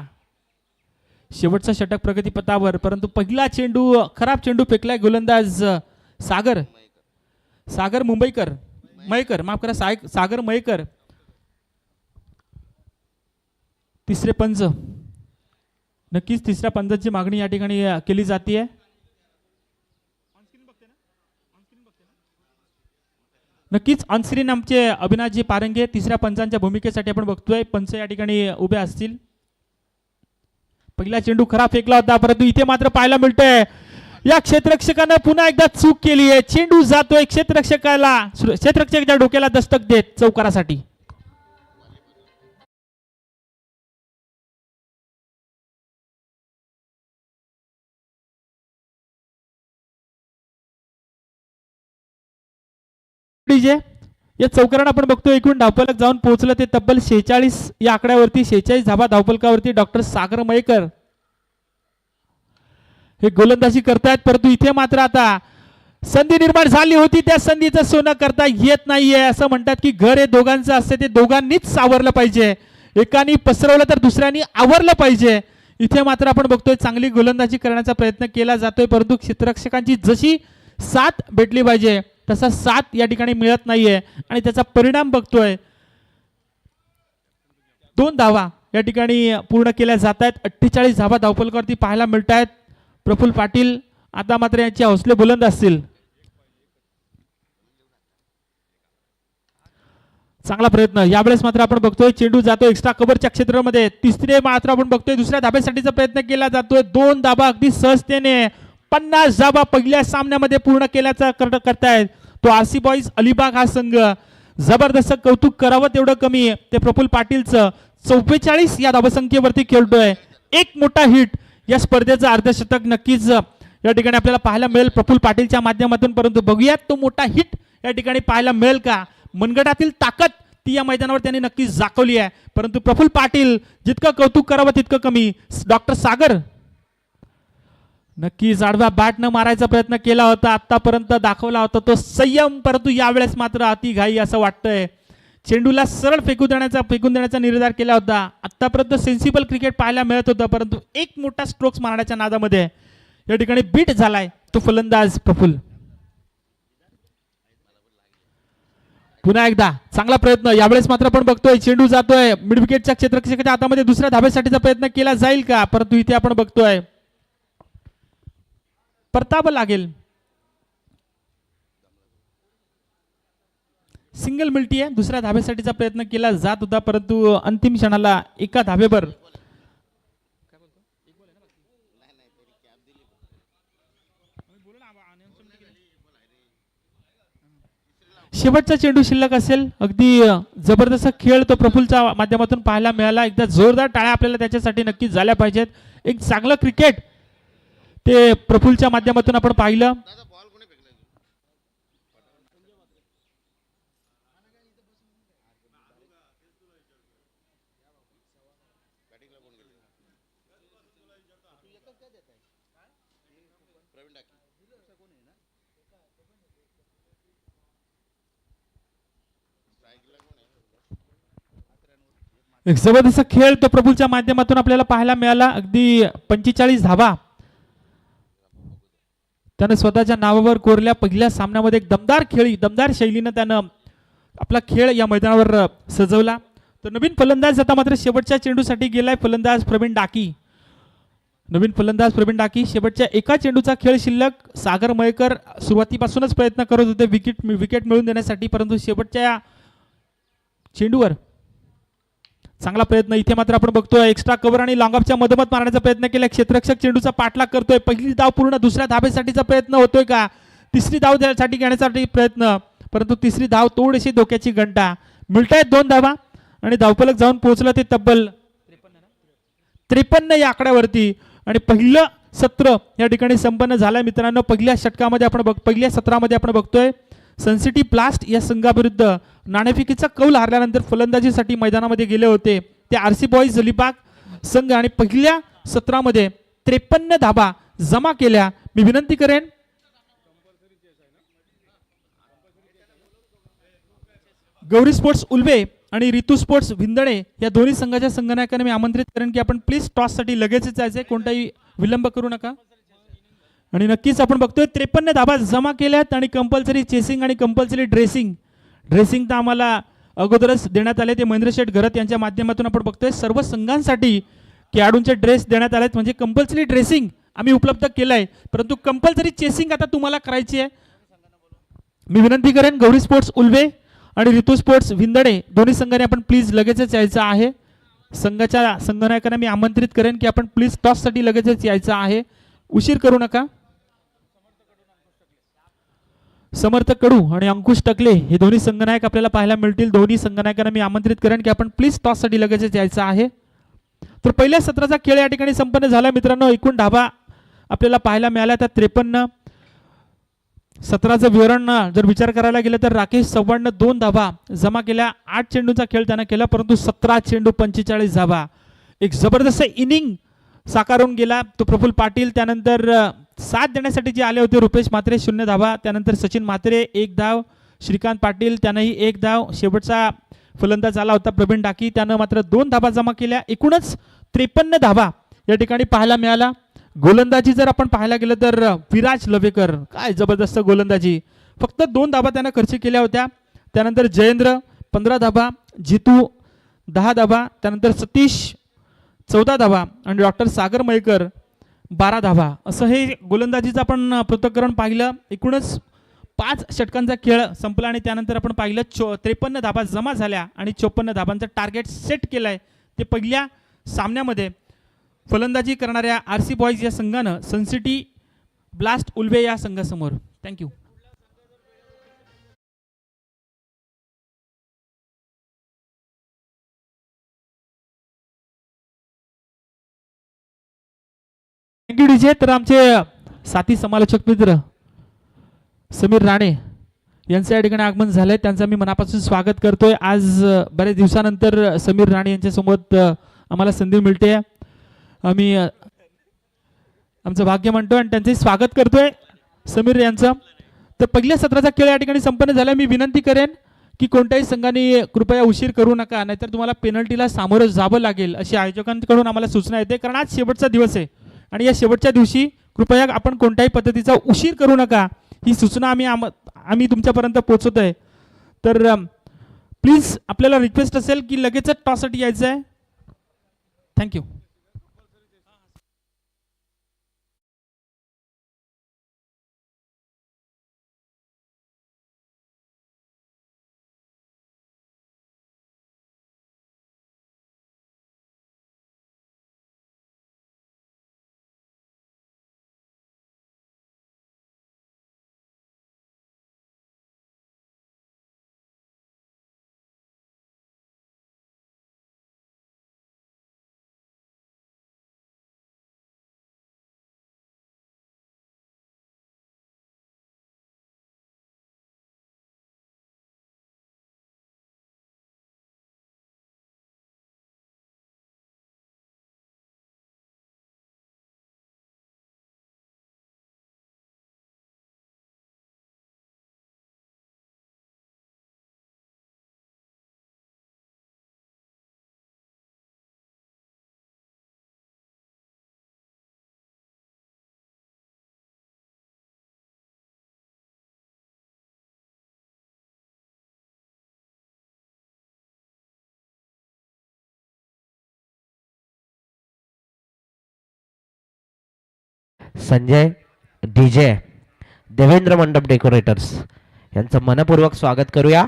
शेवटचा षटक प्रगतीपथावर परंतु पहिला चेंडू खराब चेंडू फेकलाय गोलंदाज सागर मुंबईकर मयेकर माफ करा सागर मयेकर. तिसरे पंच नक्कीच तिसऱ्या पंचाची मागणी या ठिकाणी केली जाते. नक्कीच ऑनस्क्रीन आमचे अविनाशजी पारंगे तिसऱ्या पंचांच्या भूमिकेसाठी आपण बघतोय. पंच या ठिकाणी उभे असतील. पहिला चेंडू खराब फेकला होता परंतु इथे मात्र पाहायला मिळतंय या क्षेत्ररक्षकानं पुन्हा एकदा चूक केली आहे. चेंडू जातोय क्षेत्ररक्षकाच्या डोक्याला दस्तक देत चौकारासाठी. डीजे या चौकारानं आपण बघतो एकूण धावफलक जाऊन पोहोचलं ते तब्बल 46 या आकड्यावरती. 46 धावा धावफलकावरती डॉक्टर सागर मयेकर हे गोलंदाजी करतायत परंतु इथे मात्र आता संधी निर्माण झाली होती त्या संधीचं सोनं करता येत नाहीये. असं म्हणतात की घर हे दोघांचं असते ते दोघांनीच सावरलं पाहिजे. एकानी पसरवलं तर दुसऱ्यानी आवरलं पाहिजे. इथे मात्र आपण बघतोय चांगली गोलंदाजी करण्याचा प्रयत्न केला जातोय, परंतु क्षेत्ररक्षकांची जशी साथ भेटली पाहिजे तसा साथ या ठिकाणी मिळत नाहीये आणि त्याचा परिणाम बघतोय. 2 धावा या ठिकाणी पूर्ण केल्या जात आहेत. 48 धावा धावफलकावरती पाहायला मिळत आहेत. प्रफुल्ल पाटील आता मात्र यांचे हौसले बुलंद असतील. चांगला प्रयत्न यावेळेस मात्र आपण बघतोय चेंडू जातोय एक्स्ट्रा कव्हरच्या क्षेत्रामध्ये. तिसरे मात्र आपण बघतोय दुसऱ्या धाब्यासाठीचा प्रयत्न केला जातोय. 2 धाबा अगदी सहजतेने 50 धाबा पहिल्या सामन्यामध्ये पूर्ण केल्याचा करतायत तो आरसी बॉईज अलिबाग हा संघ. जबरदस्त कौतुक करावं तेवढं कमी ते प्रफुल्ल पाटीलचं. 44 या धावसंख्येवरती खेळतोय. एक मोठा हिट या स्पर्धेचं अर्धशतक नक्कीच या ठिकाणी आपल्याला पाहायला मिळेल प्रफुल्ल पाटीलच्या माध्यमातून, परंतु बघूयात तो मोठा हिट या ठिकाणी पाहायला मिळेल का. मनगटातील ताकद ती या मैदानावर त्यांनी नक्कीच दाखवली आहे, परंतु प्रफुल्ल पाटील जितकं कौतुक करावं तितकं कमी. डॉक्टर सागर नक्कीच आडव्या बॅट न मारायचा प्रयत्न केला होता, आतापर्यंत दाखवला होता तो संयम, परंतु यावेळेस मात्र अति घाई असं वाटतंय. चेंडूला सरळ फेकून देण्याचा निर्धार केला होता. आतापर्यंत सेन्सिबल क्रिकेट पाहायला मिळत होतं, परंतु एक मोठा स्ट्रोक्स मारण्याच्या नादामध्ये या ठिकाणी बीट झालाय तो फलंदाज प्रफुल्ल. पुन्हा एकदा चांगला प्रयत्न यावेळेस मात्र आपण बघतोय चेंडू जातोय मिड विकेटच्या क्षेत्ररक्षकाच्या हातामध्ये. दुसऱ्या धाब्यासाठीचा प्रयत्न केला जाईल का, परंतु इथे आपण बघतोय परतावं लागेल. सिंगल मिळती आहे. दुसऱ्या धाब्यासाठीचा प्रयत्न केला जात होता, परंतु अंतिम क्षणाला एका धाब्यावर शेवटचा चेंडू शिल्लक असेल. अगदी जबरदस्त खेळ तो प्रफुल्लच्या माध्यमातून पाहायला मिळाला. एकदा जोरदार टाळ्या आपल्याला त्याच्यासाठी नक्कीच झाल्या पाहिजेत. एक चांगलं क्रिकेट ते प्रफुल्लच्या माध्यमातून आपण पाहिलं. एक जबरदस्त खेळ तो प्रफुल्लच्या माध्यमातून आपल्याला पाहायला मिळाला. अगदी 45 धावा त्याने स्वतःच्या नावावर कोरल्या. पहिल्या सामन्यामध्ये एक दमदार शैलीनं त्यानं आपला खेळ या मैदानावर सजवला. तर नवीन फलंदाज आता मात्र शेवटच्या चेंडूसाठी गेलाय फलंदाज प्रवीण डाकी. नवीन फलंदाज प्रवीण डाकी. शेवटच्या एका चेंडूचा खेळ शिल्लक. सागर मयेकर सुरुवातीपासूनच प्रयत्न करत होते विकेट मिळवून देण्यासाठी, परंतु शेवटच्या चेंडूवर चांगला प्रयत्न. इथे मात्र आपण बघतोय एक्स्ट्रा कव्हर आणि लॉंग ऑफच्या मधोमध मारण्याचा प्रयत्न केला. क्षेत्ररक्षक चेंडूचा पाठलाग करतोय. पहिली धाव पूर्ण. दुसऱ्या धाब्यासाठीचा प्रयत्न होतोय का. तिसरी धाव साठी घेण्यासाठी प्रयत्न, परंतु तिसरी धाव थोडीशी धोक्याची घंटा. मिळतायत 2 धावा आणि धावफलक जाऊन पोहोचलं ते तब्बल 53 या आकड्यावरती. आणि पहिलं सत्र या ठिकाणी संपन्न झालंय मित्रांनो. पहिल्या सत्रामध्ये आपण बघतोय सनसिटी ब्लास्ट या संघाविरुद्ध नाणेफेकीचा कौल हारल्यानंतर फलंदाजीसाठी मैदानामध्ये गेले होते ते आरसी बॉईज अलिबाग संघ, आणि पहिल्या सत्रामध्ये 53 धाबा जमा केल्या. मी विनंती करेन गौरी स्पोर्ट्स उल्वे आणि रितू स्पोर्ट्स भिंदणे या दोन्ही संघाच्या संघनायकांना मी आमंत्रित करेन की आपण प्लीज टॉससाठी लगेचच जायचंय, कोणताही विलंब करू नका. आणि नक्कीच आपण बघतोय 53 धाबा जमा केल्यात आणि कंपल्सरी चेसिंग आणि कंपल्सरी ड्रेसिंग तर आम्हाला अगोदरच देण्यात आले. ते महेंद्र शेठ घरत यांच्या माध्यमातून आपण बघतोय सर्व संघांसाठी खेळाडूंचे ड्रेस देण्यात आलेत. म्हणजे कंपल्सरी ड्रेसिंग आम्ही उपलब्ध केलंय, परंतु कंपल्सरी चेसिंग आता तुम्हाला करायची आहे. मी विनंती करेन गौरी स्पोर्ट्स उल्वे आणि रितू स्पोर्ट्स भिंदणे दोन्ही संघाने आपण प्लीज लगेचच यायचं आहे. संघाच्या संघनायकांना मी आमंत्रित करेन की आपण प्लीज टॉससाठी लगेचच यायचं आहे, उशीर करू नका. समर्थ कडू आणि अंकुश टकले हे दोन्ही संघनायक आपल्याला पाहायला मिळतील. दोन्ही संघनायकांना मी आमंत्रित करेन की आपण प्लीज टॉससाठी लगेचच यायचं आहे. तर पहिल्या सत्राचा खेळ या ठिकाणी संपन्न झाला मित्रांनो. एकूण धाबा आपल्याला पाहायला मिळाल्या त्या 53. सत्राचं विवरण जर विचार करायला गेलं तर राकेश चव्हाणनं 2 धाबा जमा केल्या. 8 चेंडूचा खेळ त्यानं केला, परंतु 17 चेंडू 45 धाबा. एक जबरदस्त इनिंग साकारून गेला तो प्रफुल्ल पाटील. त्यानंतर साथ देण्यासाठी जे आले होते रुपेश म्हात्रे 0 धाबा. त्यानंतर सचिन म्हात्रे 1 धाव. श्रीकांत पाटील त्यानंही 1 धाव. शेवटचा फलंदाज आला होता प्रवीण डाकी, त्यानं मात्र 2 धाबा जमा केल्या. एकूणच 53 धाबा या ठिकाणी पाहायला मिळाला. गोलंदाजी जर आपण पाहायला गेलं तर विराज लवेकर काय जबरदस्त गोलंदाजी, फक्त 2 धाबा त्यानं खर्च केल्या होत्या. त्यानंतर जयेंद्र 15 धाबा, जितू 10 धाबा, त्यानंतर सतीश 14 धाबा आणि डॉक्टर सागर मयेकर 12 धाबा. असं हे गोलंदाजीचं आपण पृथक्करण पाहिलं. एकूणच 5 षटकांचा खेळ संपला आणि त्यानंतर आपण पाहिलं 53 धाबा जमा झाल्या आणि 54 धाबांचं टार्गेट सेट केलं आहे. ते पहिल्या सामन्यामध्ये फलंदाजी करणाऱ्या RC बॉईज या संघानं सनसिटी ब्लास्ट उल्वे या संघासमोर. थँक्यू. Thank you DJ. तर आमचे साथी समालोचक मित्र समीर राणे यांचं या ठिकाणी आगमन झालंय. त्यांचं मी मनापासून स्वागत करतोय. आज बरेच दिवसानंतर समीर राणे यांच्यासोबत आम्हाला संधी मिळते. आम्ही आमचं भाग्य म्हणतोय आणि त्यांचे स्वागत करतोय समीर यांचं. तर पहिल्या सत्राचा खेळ या ठिकाणी संपन्न झाला. मी विनंती करेन की कोणत्याही संघाने कृपया उशीर करू नका, नाहीतर तुम्हाला पेनल्टीला सामोरं जावं लागेल अशी आयोजकांकडून आम्हाला सूचना येते. कारण आज शेवटचा दिवस आहे आणि या शेवटच्या दिवशी कृपया आपण कोणत्याही पद्धतीचा उशीर करू नका ही सूचना आम्ही तुमच्यापर्यंत पोहोचवतोय. तर प्लीज आपल्याला रिक्वेस्ट असेल की लगेचच टॉससाठी यायचं आहे. थँक्यू. संजय डीजे देवेंद्र मंडप डेकोरेटर्स यांचं मनपूर्वक स्वागत करूया.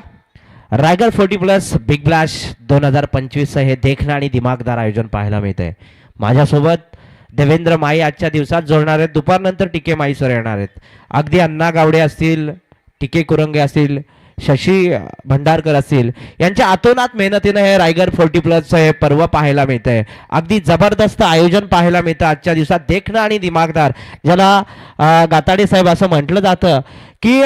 रायगड 40+ बिग ब्लॅश 2025 हे देखणं आणि दिमागदार आयोजन पाहायला मिळतंय. माझ्यासोबत देवेंद्र माई आजच्या दिवसात जोडणार आहेत. दुपारनंतर टीके माई सर येणार आहेत. अगदी अण्णा गावडे असतील, टीके कुरंगे असतील, शशी भंडारकर असतील, यांच्या आतोनात मेहनतीनं हे रायगड 40+ हे पर्व पाहायला मिळतंय. अगदी जबरदस्त आयोजन पाहायला मिळतं आजच्या दिवसात. देखणं आणि दिमागदार, ज्याला गाताडे साहेब असं म्हटलं जातं की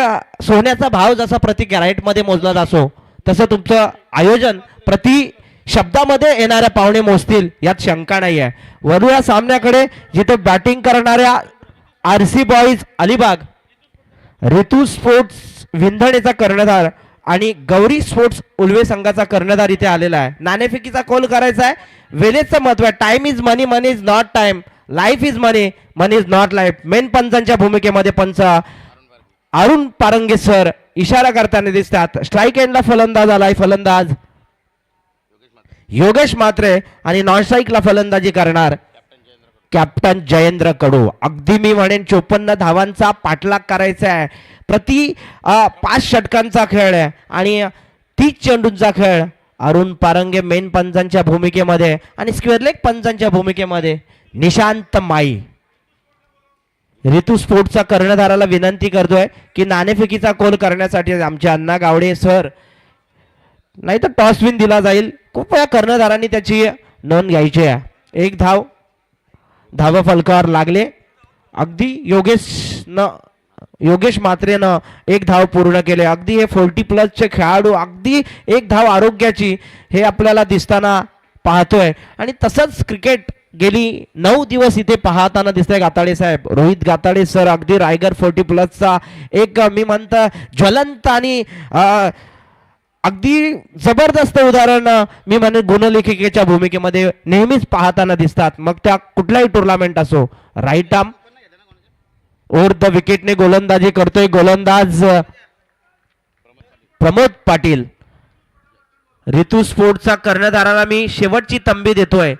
सोन्याचा भाव जसा प्रति कॅरेटमध्ये मोजला जातो तसं तुमचं आयोजन प्रति शब्दामध्ये येणाऱ्या पाहुणे मोजतील यात शंका नाही आहे. वरू या सामन्याकडे जिथे बॅटिंग करणाऱ्या RC बॉईज अलिबाग, ऋतू स्पोर्ट्स विंधणेचा कर्णधार आणि गौरी स्पोर्ट्स उल्वे संघाचा कर्णधार इथे आलेला आहे. नाणेफेकीचा कॉल करायचा आहे. वेळेचं महत्व आहे. Time is money, money is not time, life is money, money is not life. Main पंचांच्या भूमिकेमध्ये पंच अरुण पारंगे सर इशारा करताना दिसतात. स्ट्राईक एंडला फलंदाज आलाय. फलंदाज योगेश म्हात्रे आणि नॉन स्ट्राईकला फलंदाजी करणार कॅप्टन जयेंद्र कडू. अगदी मी म्हणेन 54 धावांचा पाठलाग करायचा आहे. प्रति 5 षटकांचा खेळ आहे आणि 30 चेंडूंचा खेळ. अरुण पारंगे मेन पंचांच्या भूमिकेमध्ये आणि स्क्वेअर लेग पंचांच्या भूमिकेमध्ये निशांत माई. ऋतू स्पोर्ट्सचा कर्णधाराला विनंती करतोय की नाणेफेकीचा कॉल करण्यासाठी आमचे अण्णा गावडे सर, नाही तर टॉस विन दिला जाईल. खूप वेळा कर्णधारांनी त्याची नोंद घ्यायची आहे. एक धावा फलकावर लागले. अगदी योगेश म्हात्रेनं 1 धाव पूर्ण केले. अगदी हे 40+ चे खेळाडू अगदी 1 धाव आरोग्याची हे आपल्याला दिसताना पाहतोय. आणि तसंच क्रिकेट गेली 9 दिवस इथे पाहताना दिसतंय गाताडे साहेब. रोहित गाताडे सर अगदी रायगड 40+ चा एक मी म्हणतो ज्वलंत आणि अगदी जबरदस्त उदाहरण मी म्हणेन गुणलेखिकेच्या भूमिकेमध्ये नेहमीच पाहताना दिसतात, मग त्या कुठलाही टुर्नामेंट असो. राईट आर्म ओव्हर द विकेटने गोलंदाजी करतोय गोलंदाज प्रमोद पाटील. ऋतू स्पोर्टचा कर्णधाराला मी शेवटची तंबी देतोय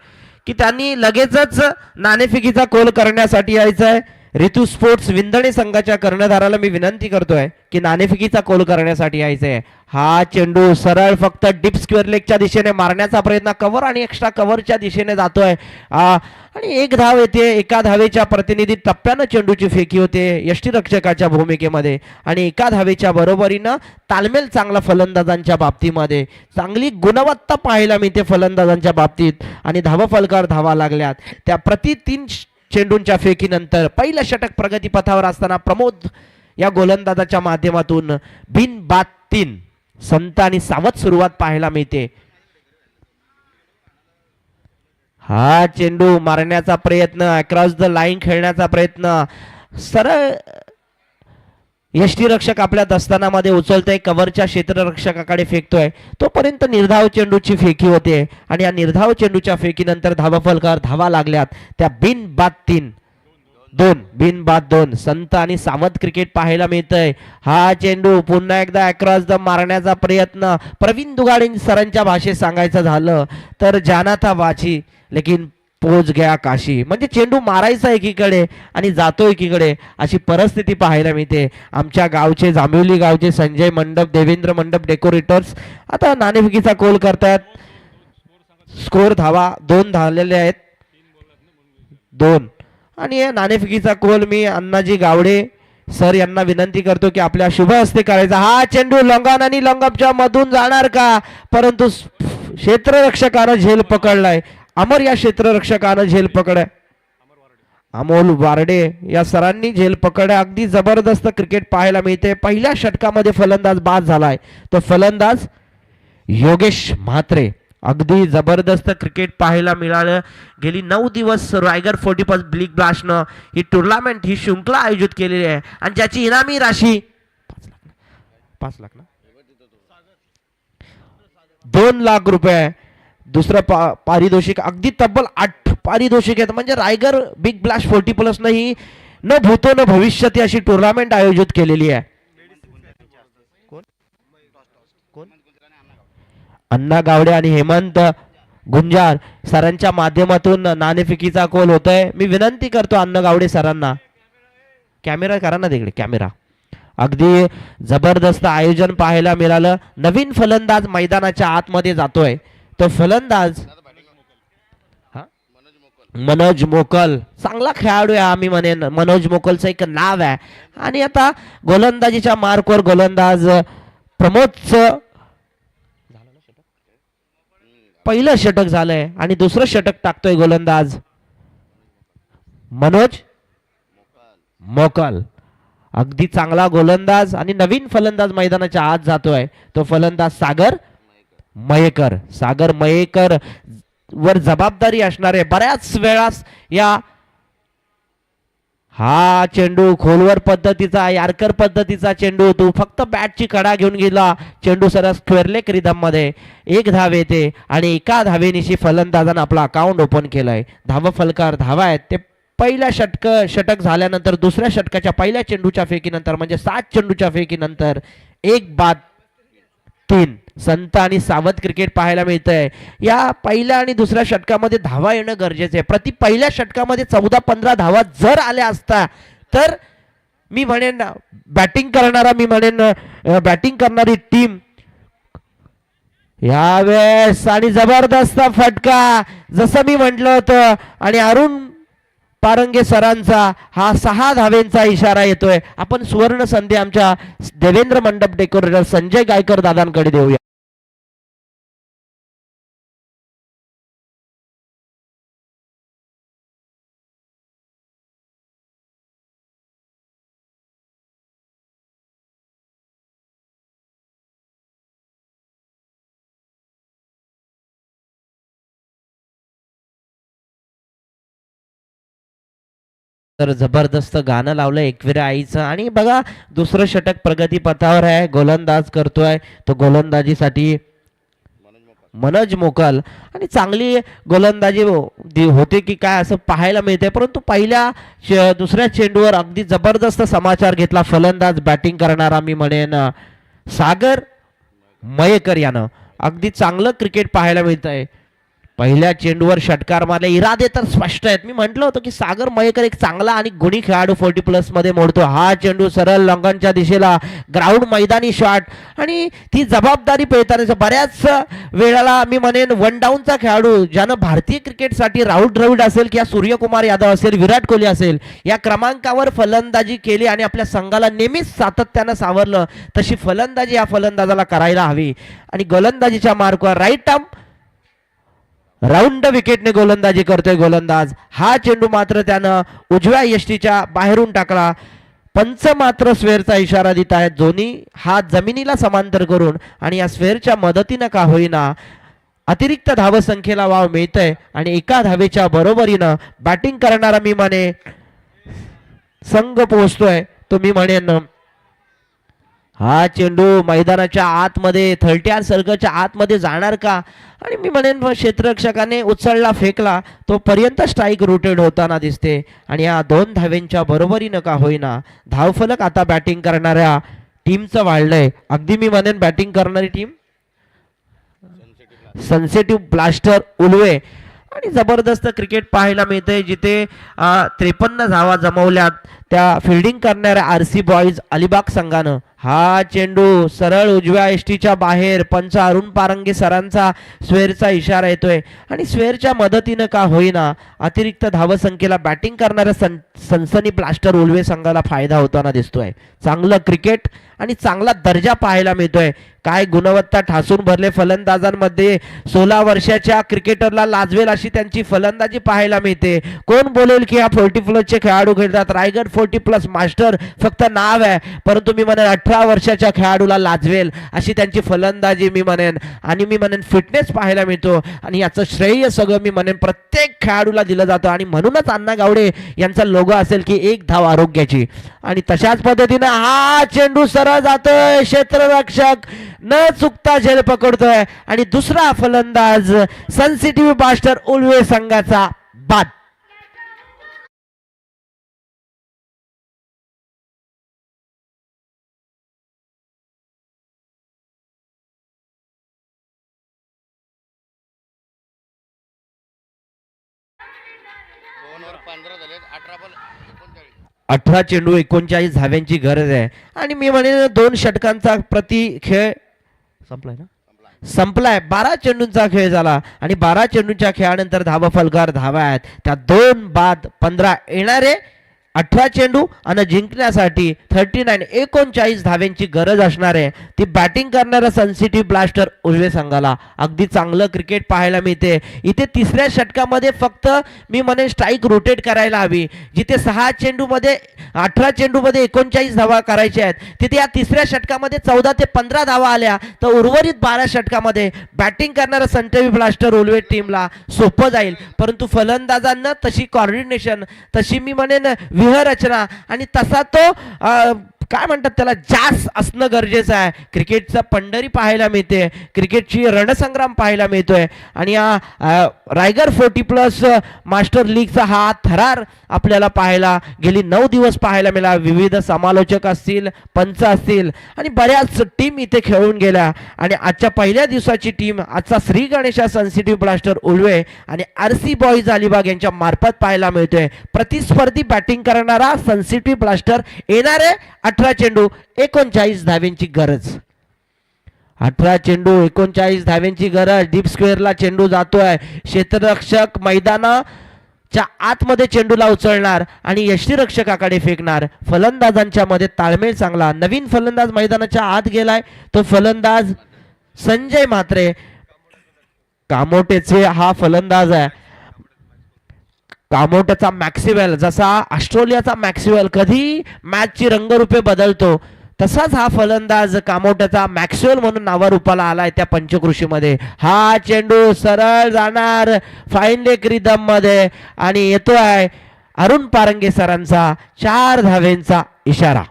की त्यांनी लगेचच नाणेफेकीचा कोल करण्यासाठी यायचं आहे. ऋतू स्पोर्ट्स विंदणे संघाच्या कर्णधाराला मी विनंती करतोय की नाणेफेकीचा कोल करण्यासाठी यायचं आहे. हा चेंडू सरळ फक्त डीप स्क्वेअर लेगच्या दिशेने मारण्याचा प्रयत्न, कव्हर आणि एक्स्ट्रा कव्हरच्या दिशेने जातोय आणि एक धाव येते. एका धावेच्या प्रतिनिधी टप्प्यानं चेंडूची फेकी होते यष्टीरक्षकाच्या भूमिकेमध्ये आणि एका धावेच्या बरोबरीनं तालमेल चांगला फलंदाजांच्या बाबतीमध्ये, चांगली गुणवत्ता पाहायला मिळते फलंदाजांच्या बाबतीत आणि धावफलकावर धावा लागल्यात. त्या प्रति 3 चेंडूंच्या फेकीनंतर पहिलं षटक प्रगतीपथावर असताना प्रमोद या गोलंदाजाच्या माध्यमातून बिन बाद 3 संत आणि सावध सुरुवात पाहायला मिळते. हा चेंडू मारण्याचा प्रयत्न, अक्रॉस द लाईन खेळण्याचा प्रयत्न, सरळ यष्टीरक्षक आपल्या दस्तानामध्ये उचलतोय, कव्हरच्या क्षेत्ररक्षकाकडे फेकतोय. तोपर्यंत निर्धाव चेंडूची फेकी होते आणि या निर्धाव चेंडूच्या फेकीनंतर धावफलकावर धावा लागल्यात. त्या बिन बाद 3 बिन बाद 2 संत आणि सावध क्रिकेट पाहायला मिळतंय. हा चेंडू पुन्हा एकदा अक्रॉस द मारण्याचा प्रयत्न, प्रवीण दुगाडे सरांच्या भाषेत सांगायचं झालं तर जाना था वाची लेकिन पोच गया काशी. म्हणजे चेंडू मारायचा एकीकडे आणि जातो एकीकडे, अशी परिस्थिती पाहायला मिळते. आमच्या गावचे जांभिवली गावचे संजय मंडप, देवेंद्र मंडप डेकोरेटर्स आता नाणेफेकीचा कोल करतायत. स्कोर धावा 2 झालेले आहेत, 2 आणि या नाणेफेकीचा कोल मी अण्णाजी गावडे सर यांना विनंती करतो की आपल्या शुभ हस्ते करायचा. हा चेंडू लॉंगॉन आणि लॉंगअपच्या मधून जाणार का, परंतु क्षेत्ररक्षकानं झेल पकडलाय. अमर या क्षेत्ररक्षकानं झेल पकडाय, अमोल वारडे या सरांनी झेल पकडाय. अगदी जबरदस्त क्रिकेट पाहायला मिळते. पहिल्या षटकामध्ये फलंदाज बाद झालाय, तो फलंदाज योगेश म्हात्रे. अगदी जबरदस्त क्रिकेट पाहायला मिळालं. गेली 9 दिवस रायगड 40+ बिग ब्लास्टनं ही टुर्नामेंट, ही शृंखला आयोजित केलेली आहे आणि ज्याची इनामी राशी 5 लाख ना 2 लाख रुपये. दुसरं पारितोषिक अगदी तब्बल 8 पारितोषिक आहेत. म्हणजे रायगड बिग ब्लास्ट 40+ न ही न भूतो न भविष्यती अशी टुर्नामेंट आयोजित केलेली आहे. अण्णा गावडे आणि हेमंत गुंजार सरांच्या माध्यमातून नाणेफेकीचा कोल होतोय. मी विनंती करतो अण्णा गावडे सरांना, कॅमेरा करा ना तिकडे कॅमेरा. अगदी जबरदस्त आयोजन पाहायला मिळालं. नवीन फलंदाज मैदानाच्या आतमध्ये जातोय, तो फलंदाज मनोज मोकल. चांगला खेळाडू आहे आम्ही म्हणेन, मनोज मोकलचं एक नाव आहे. आणि आता गोलंदाजीच्या मार्कवर गोलंदाज प्रमोदचं पहिलं षटक झालंय आणि दुसरं षटक टाकतोय गोलंदाज मनोज मोकल. अगदी चांगला गोलंदाज आणि नवीन फलंदाज मैदानाच्या आत जातोय, तो फलंदाज सागर मयेकर. सागर मयेकर वर जबाबदारी असणार आहे बऱ्याच वेळा. या हा चेंडू खोलवर पद्धतीचा, यार्कर पद्धतीचा चेंडू, तो फक्त बॅटची कडा घेऊन गेला. चेंडू सरस स्क्वेअरलेग रिदम मध्ये 1 धाव येते आणि एका धावेनिशी फलंदाजानं आपलं अकाउंट ओपन केलंय. धावफलकावर धावा आहेत. ते पहिल्या षटक झाल्यानंतर दुसऱ्या षटकाच्या पहिल्या चेंडूच्या फेकीनंतर म्हणजे 7 चेंडूच्या फेकीनंतर 1 बाद 3 संत आणि सावध क्रिकेट पाहायला मिळतंय. या पहिल्या आणि दुसऱ्या षटकामध्ये धावा येणं गरजेचं आहे. प्रति पहिल्या षटकामध्ये 14-15 धावा जर आल्या असता तर मी म्हणेन बॅटिंग करणारी टीम यावेळेस आणि जबरदस्त फटका जसं मी म्हटलं होतं आणि अरुण पारंगे सरांचा हा 6 धावेंचा इशारा येतोय. आपण सुवर्ण संधी आमच्या देवेंद्र मंडप डेकोरेटर संजय गायकर दादांकडे देऊया. तर जबरदस्त गाणं लावलं एकविरा आईचं. आणि बघा दुसरं षटक प्रगती पथावर आहे, गोलंदाज करतोय तो गोलंदाजीसाठी मनोज मोकल. आणि चांगली गोलंदाजी होते की काय असं पाहायला मिळते, परंतु दुसऱ्या चेंडूवर अगदी जबरदस्त समाचार घेतला फलंदाज बॅटिंग करणारा मी म्हणेन सागर मयेकर यानं. अगदी चांगलं क्रिकेट पाहायला मिळत आहे. पहिल्या चेंडूवर षटकार मारले, इरादे तर स्पष्ट आहेत. मी म्हटलं होतं की सागर मयेकर एक चांगला आणि गुणी खेळाडू 40+ मध्ये मोडतो. हा चेंडू सरळ लंगनच्या दिशेला, ग्राउंड मैदानी शॉट, आणि ती जबाबदारी पेलताना बऱ्याच वेळेला मी म्हणेन वन डाऊनचा खेळाडू ज्यानं भारतीय क्रिकेटसाठी राहुल द्रविड असेल किंवा सूर्यकुमार यादव असेल, विराट कोहली असेल, या क्रमांकावर फलंदाजी केली आणि आपल्या संघाला नेहमीच सातत्यानं सावरलं. तशी फलंदाजी या फलंदाजाला करायला हवी. आणि गोलंदाजीच्या मार्कवर राईट आर्म राऊंड विकेटने गोलंदाजी करतोय गोलंदाज. हा चेंडू मात्र त्यानं उजव्या यष्टीच्या बाहेरून टाकला. पंच मात्र स्वेअरचा इशारा देत आहेत, दोन्ही हात जमिनीला समांतर करून. आणि या स्वेअरच्या मदतीनं का होईना अतिरिक्त धावसंख्येला वाव मिळतंय. आणि एका धावेच्या बरोबरीनं बॅटिंग करणारा मी म्हणे संघ पोहोचतोय तो मी म्हणेन. हा चेंडू मैदानाच्या आतमध्ये 30 सर्कलच्या आतमध्ये जाणार का, आणि मी म्हणेन क्षेत्ररक्षकाने उचलला फेकला तोपर्यंत स्ट्राईक रोटेट होताना दिसते. आणि या 2 धावेंच्या बरोबरीनं का होईना धावफलक आता बॅटिंग करणाऱ्या टीमचं वाढलंय. अगदी मी म्हणेन बॅटिंग करणारी टीम सनसेटिव्ह ब्लास्टर उलवे. आणि जबरदस्त क्रिकेट पाहायला मिळते, जिथे 53 धावा जमवल्यात त्या फिल्डिंग करणाऱ्या RC बॉईज अलिबाग संघानं. हा चेंडू सरळ उजव्या एसटीच्या बाहेर, पंच अरुण पारंगे सरांचा स्वेअरचा इशारा येतोय. आणि स्वेअरच्या मदतीनं का होईना अतिरिक्त धावसंख्येला बॅटिंग करणाऱ्या सनसनी ब्लास्टर उलवे संघाला फायदा होताना दिसतोय. चांगलं क्रिकेट आणि चांगला दर्जा पाहायला मिळतोय. काय गुणवत्ता ठासून भरले फलंदाजांमध्ये. 16 वर्षाच्या क्रिकेटरला लाजवेल अशी त्यांची फलंदाजी पाहायला मिळते. कोण बोलेल की हा 40+ चे खेळाडू खेळतात, रायगड 40+ मास्टर फक्त नाव आहे, परंतु मी म्हणेन 18 वर्षाच्या खेळाडूला लाजवेल अशी त्यांची फलंदाजी मी म्हणेन. आणि मी म्हणेन फिटनेस पाहायला मिळतो. आणि याचं श्रेय सगळं मी म्हणेन प्रत्येक खेळाडूला दिलं जातं. आणि म्हणूनच अण्णा गावडे यांचा लोगो असेल की 1 धाव आरोग्याची. आणि तशाच पद्धतीनं हा चेंडू सरळ जातोय, क्षेत्ररक्षक न चुकता झेल पकडतोय. आणि दुसरा फलंदाज सनसिटिव्ह ब्लास्टर उलवे संघाचा बाद. वर 15 झाले, 18 बॉल 39. 18 चेंडू 39 धाव्यांची गरज आहे. आणि मी म्हणेन 2 षटकांचा प्रति खेळ संपलाय ना, संपलाय. 12 चेंडूंचा खेळ झाला. आणि 12 चेंडूंच्या खेळानंतर धावा फलकार धावा आहेत त्या 2 बाद 15 येणारे 18 चेंडू. आणि जिंकण्यासाठी 39 धाव्यांची गरज असणार आहे. ती बॅटिंग करणारा सनसिटिव्ह ब्लास्टर उजवे संघाला. अगदी चांगलं क्रिकेट पाहायला मिळते इथे. तिसऱ्या षटकामध्ये फक्त मी म्हणेन स्ट्राईक रोटेट करायला हवी. जिथे 6 चेंडूमध्ये 18 चेंडूमध्ये 39 धावा करायच्या आहेत, तिथे या तिसऱ्या षटकामध्ये 14 ते 15 धावा आल्या तर उर्वरित 12 षटकामध्ये बॅटिंग करणारा सनसिटिव्ह ब्लास्टर उलवे टीमला सोपं जाईल. परंतु फलंदाजांना तशी कॉर्डिनेशन, तशी मी म्हणेन व्यूहरचना आणि तसा तो काय म्हणतात त्याला जास असणं गरजेचं आहे. क्रिकेटचा पंढरी पाहायला मिळते, क्रिकेटची रणसंग्राम पाहायला मिळतोय. आणि हा रायगड 40+ मास्टर लीगचा हा थरार आपल्याला पाहायला गेली 9 दिवस पाहायला मिळाला. विविध समालोचक असतील, पंच असतील आणि बऱ्याच टीम इथे खेळून गेल्या. आणि आजच्या पहिल्या दिवसाची टीम आजचा श्री गणेशा सनसिटिव्ह ब्लास्टर उलवे आणि RC बॉईज अलिबाग यांच्या मार्फत पाहायला मिळतोय. प्रतिस्पर्धी बॅटिंग करणारा सनसिटिव्ह ब्लास्टर. येणारे 18 चेंडू 39 धाव्यांची गरज. 18 चेंडू 39 धाव्यांची गरज. डीप स्क्वेअरला चेंडू जातोय. क्षेत्ररक्षक मैदानाच्या आतमध्ये चेंडूला उचलणार आणि यष्टीरक्षकाकडे फेकणार. फलंदाजांच्या मध्ये ताळमेळ चांगला. नवीन फलंदाज मैदानाच्या आत गेलाय तो फलंदाज संजय म्हात्रे, कामोटेचे हा फलंदाज आहे. कामोट्याचा मॅक्सिवेल, जसा ऑस्ट्रेलियाचा मॅक्सिवेल कधी मॅचची रंगरूपे बदलतो, तसाच हा फलंदाज कामोट्याचा मॅक्सिवेल म्हणून नावारूपाला आलाय त्या पंचकृषीमध्ये. हा चेंडू सरळ जाणार फाईन लेग रिदम मध्ये आणि येतोय अरुण पारंगे सरांचा 4 धावेंचा इशारा.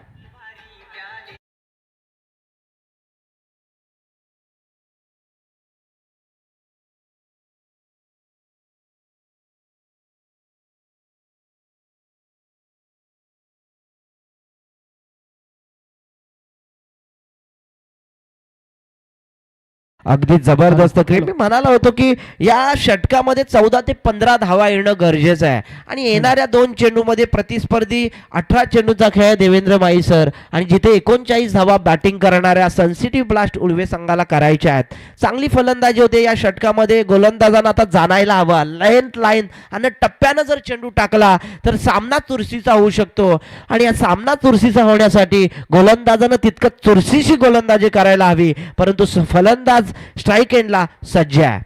अगदी जबरदस्त क्रिकेट. मी म्हणालो होतो की या षटकामध्ये 14 ते 15 धावा येणं गरजेचं आहे आणि येणाऱ्या 2 चेंडूमध्ये प्रतिस्पर्धी 18 चेंडूचा खेळ देवेंद्र माई सर आणि जिथे 39 धावा बॅटिंग करणाऱ्या सेन्सिटिव्ह ब्लास्ट उळवे संघाला करायच्या आहेत. चांगली फलंदाजी होते या षटकामध्ये. गोलंदाजांना आता जाणायला हवा. लाईन आणि टप्प्यानं जर चेंडू टाकला तर सामना चुरशीचा होऊ शकतो आणि या सामना चुरशीचा होण्यासाठी गोलंदाजानं तितकं चुरशीशी गोलंदाजी करायला हवी. परंतु फलंदाज स्ट्राईक एंडला सज्ज आहे.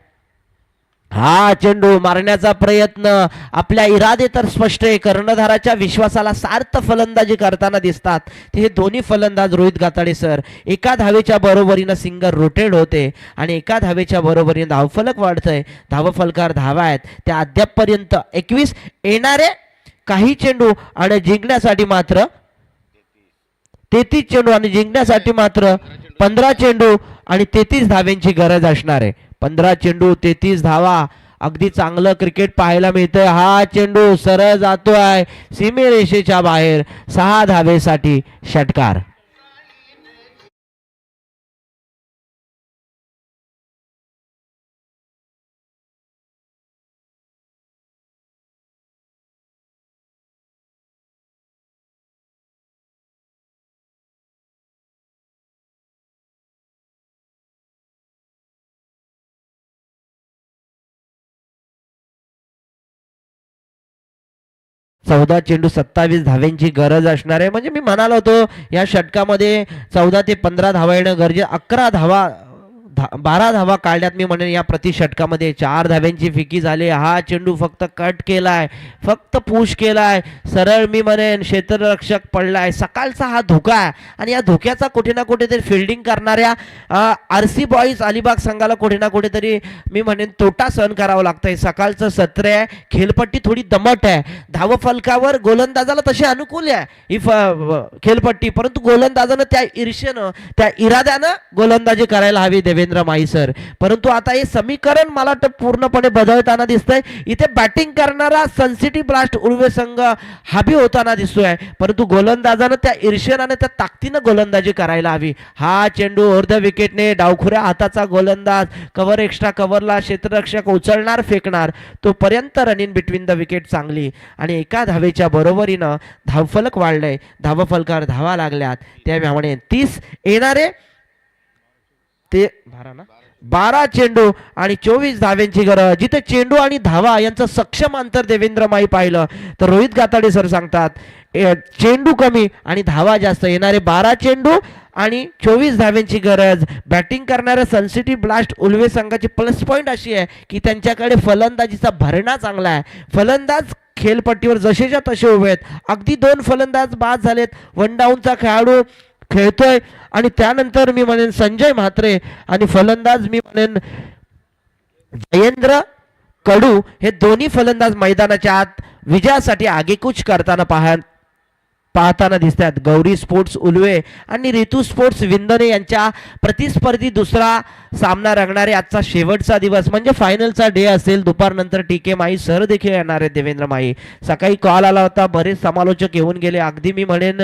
हा चेंडू मारण्याचा प्रयत्न. आपल्या इरादे तर स्पष्ट आहे. कर्णधाराच्या विश्वासाला सार्थ फलंदाजी करताना दिसतात हे दोन्ही फलंदाज. रोहित गाताडे सर एका धावेच्या बरोबरीनं सिंगल रोटेट होते आणि एका धावेच्या बरोबरीनं धावफलक वाढतंय. धावफलकावर धावा आहेत त्या अद्यापपर्यंत 21. येणारे काही चेंडू आणि जिंकण्यासाठी मात्र 33 चेंडू आणि जिंकण्यासाठी मात्र 15 चेंडू आणि 33 धाव्यांची गरज असणार आहे. 15 चेंडू 33 धावा. अगदी चांगलं क्रिकेट पाहायला मिळतंय. हा चेंडू सरळ जातोय सीमेरेषेच्या बाहेर. 6 धावेसाठी षटकार. चौदा चेंडू 27 धाव्यांची गरज असणार आहे. म्हणजे मी म्हणालो होतो या षटकामध्ये 14 ते 15 धावा येणं गरजेचं. 11 धावा 12 धावा काढल्यात मी म्हणेन या प्रति षटकामध्ये. 4 धाव्यांची फिकी झाली. हा चेंडू फक्त कट केलाय, फक्त पुश केलाय. सरळ मी म्हणेन क्षेत्ररक्षक पडलाय. सकाळचा हा धोका आहे आणि या धोक्याचा कुठे ना कुठेतरी फिल्डिंग करणाऱ्या RC बॉईज अलिबाग संघाला कुठे ना कुठेतरी मी म्हणेन तोटा सहन करावा लागतंय. सकाळचं सत्र आहे. खेळपट्टी थोडी दमट आहे. धावफलकावर गोलंदाजाला तशी अनुकूल आहे ही खेळपट्टी, परंतु गोलंदाजानं त्या ईर्ष्येनं त्या इराद्यानं गोलंदाजी करायला हवी देवेंद्र माई सर. परंतु आता हे समीकरण मला वाटतं पूर्णपणे बदलताना दिसतंय. इथे बॅटिंग करणारा सेन्सिटिव्ह ब्लास्ट उळवे संघ हाबी होताना दिसतोय, परंतु गोलंदाजानं त्या ईर्ष्येनं त्या ताकदीनं गोलंदाजी करायला हवी. हा चेंडू अर्ध विकेटने डावखुऱ्या हाताचा गोलंदाज कव्हर एक्स्ट्रा कव्हरला क्षेत्ररक्षक उचलणार फेकणार तोपर्यंत run in between the wicket चांगली आणि एका धावेच्या बरोबरीनं धावफलक वाढलंय. धावफलकावर धावा लागल्यात त्याप्रमाणे 30 येणारे ते 12 चेंडू आणि 24 धाव्यांची गरज. जिथे चेंडू आणि धावा यांचं सक्षम अंतर देवेंद्र माई पाहिलं तर रोहित गाताडे सर सांगतात चेंडू कमी आणि धावा जास्त. येणारे 12 चेंडू आणि 24 धाव्यांची गरज. बॅटिंग करणाऱ्या सेन्सिटिव्ह ब्लास्ट उळवे संघाची प्लस पॉईंट अशी आहे की त्यांच्याकडे फलंदाजीचा भरणा चांगला आहे. फलंदाज खेळपट्टीवर जसेच्या तसे उभे आहेत. अगदी 2 फलंदाज बाद झालेत. 1 डाऊनचा खेळाडू खेळतोय आणि त्यानंतर मी म्हणेन संजय म्हात्रे आणि फलंदाज मी म्हणेन जयेंद्र कडू हे दोन्ही फलंदाज मैदानाच्या आत विजयासाठी आगेकूच करताना पाहताना दिसतात. गौरी स्पोर्ट्स उल्वे आणि ऋतू स्पोर्ट्स विंदने यांच्या प्रतिस्पर्धी दुसरा सामना रंगणारे आजचा शेवटचा दिवस म्हणजे फायनलचा डे असेल. दुपारनंतर TK माई सर देखील येणार आहेत. देवेंद्र माई सकाळी कॉल आला होता, बरेच समालोचक येऊन गेले. अगदी मी म्हणेन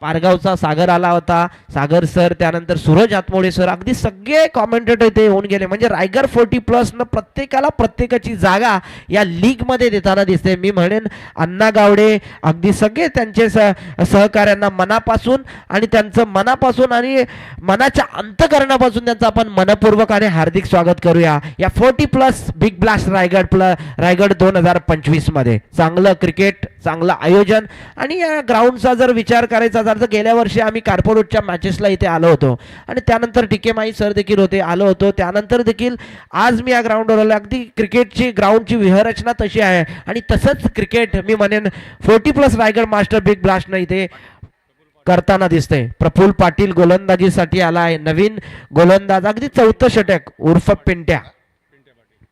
पारगावचा सागर आला होता, सागर सर, त्यानंतर सूरज हातमोडे सर, अगदी सगळे कॉमेंटेटर इथे येऊन गेले. म्हणजे रायगर 40+ न प्रत्येकाला प्रत्येकाची जागा या लीग मध्ये देताना दिसते. मी म्हणेन अण्णा गावडे अगदी सगळे त्यांचे सहकार्यांना मनापासून आणि त्यांचं मनापासून आणि मनाच्या अंतकरणापासून त्यांचं आपण मनपूर्वक आणि हार्दिक स्वागत करूया या 40+ बिग ब्लास्ट रायगड 2025 मध्ये. चांगलं क्रिकेट, चांगलं आयोजन आणि या ग्राउंडचा जर विचार करायचा झाला तर गेल्या वर्षी आम्ही कार्पोरेटच्या मॅचेसला इथे आलो होतो आणि त्यानंतर TK माई सर देखील आलो होतो. त्यानंतर देखील आज मी या ग्राउंडवर आलो. अगदी क्रिकेटची ग्राउंडची व्यूहरचना तशी आहे आणि तसंच क्रिकेट मी म्हणेन 40+ रायगड मास्टर बिग ब्लास्ट न इथे करताना दिसतंय. प्रफुल्ल पाटील गोलंदाजीसाठी आलाय. नवीन गोलंदाज अगदी 4थं षटक उर्फ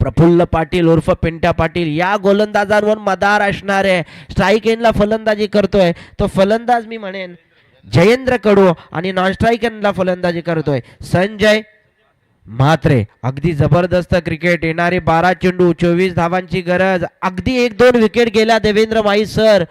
प्रफुल्ल पाटील उर्फ पिंट्या पाटील या गोलंदाजांवर मदार असणार आहे. स्ट्राईक एंडला फलंदाजी करतोय तो फलंदाज मी म्हणेन जयेंद्र कडू आणि नॉन स्ट्राईक एंडला फलंदाजी करतोय संजय म्हात्रे. अगदी जबरदस्त क्रिकेट. येणारे 12 चेंडू 24 धावांची गरज. अगदी 1-2 विकेट गेला देवेंद्र माई सर,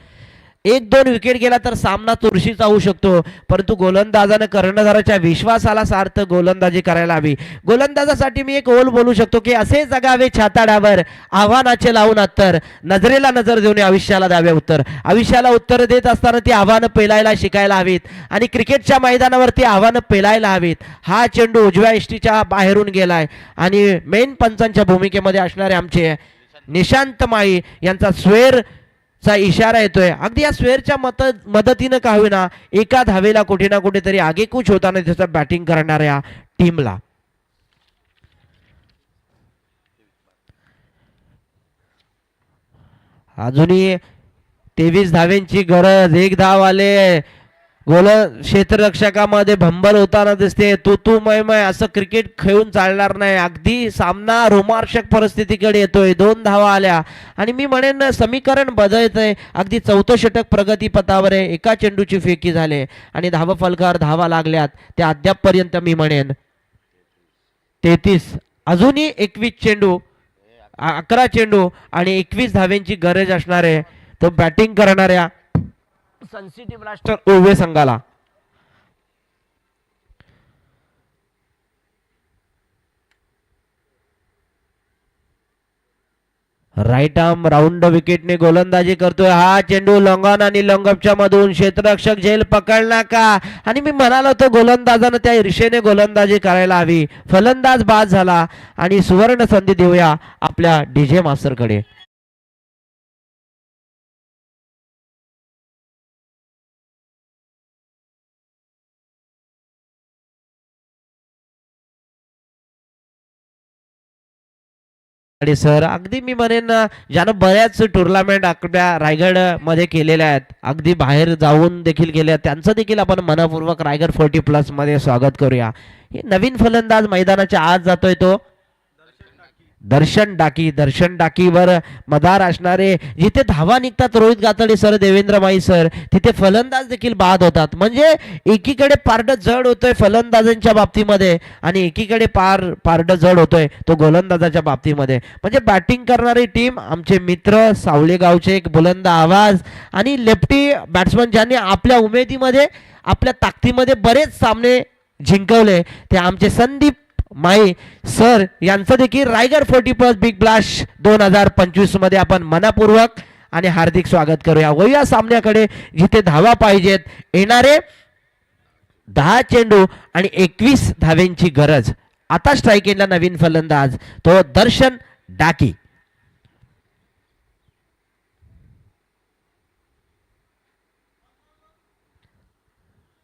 1-2 विकेट गेला तर सामना चुरशीचा होऊ शकतो, परंतु गोलंदाजानं कर्णधाराच्या विश्वासाला सार्थ गोलंदाजी करायला हवी. गोलंदाजासाठी मी एक ओल बोलू शकतो की असे जगावे छाताडावर आव्हानाचे लावून अत्तर, नजरेला नजर देऊन आयुष्याला द्यावे उत्तर. आयुष्याला उत्तर देत असताना ती आव्हानं पेलायला शिकायला हवीत आणि क्रिकेटच्या मैदानावरती आव्हानं पेलायला हवीत. हा चेंडू उजव्या इष्टीच्या बाहेरून गेलाय आणि मेन पंचांच्या भूमिकेमध्ये असणारे आमचे निशांत माळी यांचा स्वेर चा इशारा येतोय. अगदी या स्वेअरच्या मदतीनं का होईना एका धावेला कुठे ना कुठेतरी आगेकूच होताना त्याचं बॅटिंग करणाऱ्या टीमला. अजूनही 23 धावेंची गरज. 1 धाव आले. गोल क्षेत्ररक्षकामध्ये भंबल होताना दिसते. तू मय असं क्रिकेट खेळून चालणार नाही. अगदी सामना रोमांचक परिस्थितीकडे येतोय. 2 धावा आल्या आणि मी म्हणेन समीकरण बदलतंय. अगदी 4थं षटक प्रगतीपथावर आहे. एका चेंडूची फेकी झाले आणि धावा फलकावर धावा लागल्यात त्या अद्यापपर्यंत मी म्हणेन 33. अजूनही 21 चेंडू 11 चेंडू आणि 21 धावेंची गरज असणार आहे तो बॅटिंग करणाऱ्या सनसिटी ब्लास्टर उर्वे संघाला. राईट आर्म राऊंड विकेटने गोलंदाजी करतोय. हा चेंडू लॉंगॉन आणि लॉंगअपच्या मधून क्षेत्ररक्षक झेल पकडला का आणि मी म्हणालो होतो गोलंदाजानं त्या ईर्षेने गोलंदाजी करायला हवी. फलंदाज बाद झाला आणि सुवर्ण संधी देऊया आपल्या डीजे मास्टरकडे. आणि सर अगदी मी म्हणेन ज्यानं बऱ्याच टुर्नामेंट आपल्या रायगड मध्ये केलेल्या आहेत, अगदी बाहेर जाऊन देखील केले, त्यांचं देखील आपण मनपूर्वक रायगड 40+ मध्ये स्वागत करूया. हे नवीन फलंदाज मैदानाच्या आत जातोय तो दर्शन डाकी. दर्शन डाकीवर मदार असणारे जिथे धावा निघतात Rohit गातडे sir, Devendra my sir, तिथे फलंदाज देखील बाद होतात. म्हणजे एकीकडे पारड जड होतोय फलंदाजांच्या बाबतीमध्ये आणि एकीकडे पारड जड होतोय तो गोलंदाजाच्या बाबतीमध्ये. म्हणजे बॅटिंग करणारी टीम आमचे मित्र सावळेगावचे एक बुलंद आवाज आणि लेफ्टी बॅट्समन ज्यांनी आपल्या उमेदीमध्ये आपल्या ताकदीमध्ये बरेच सामने जिंकवले ते आमचे संदीप माई सर यांचं देखील रायगड 40+ बिग ब्लास्ट 2025 मध्ये आपण मनपूर्वक आणि हार्दिक स्वागत करूया. वया सामन्याकडे जिथे धावा पाहिजेत. येणारे 10 चेंडू आणि 21 धावेंची गरज. आता स्ट्राईक एंडला नवीन फलंदाज तो दर्शन डाकी.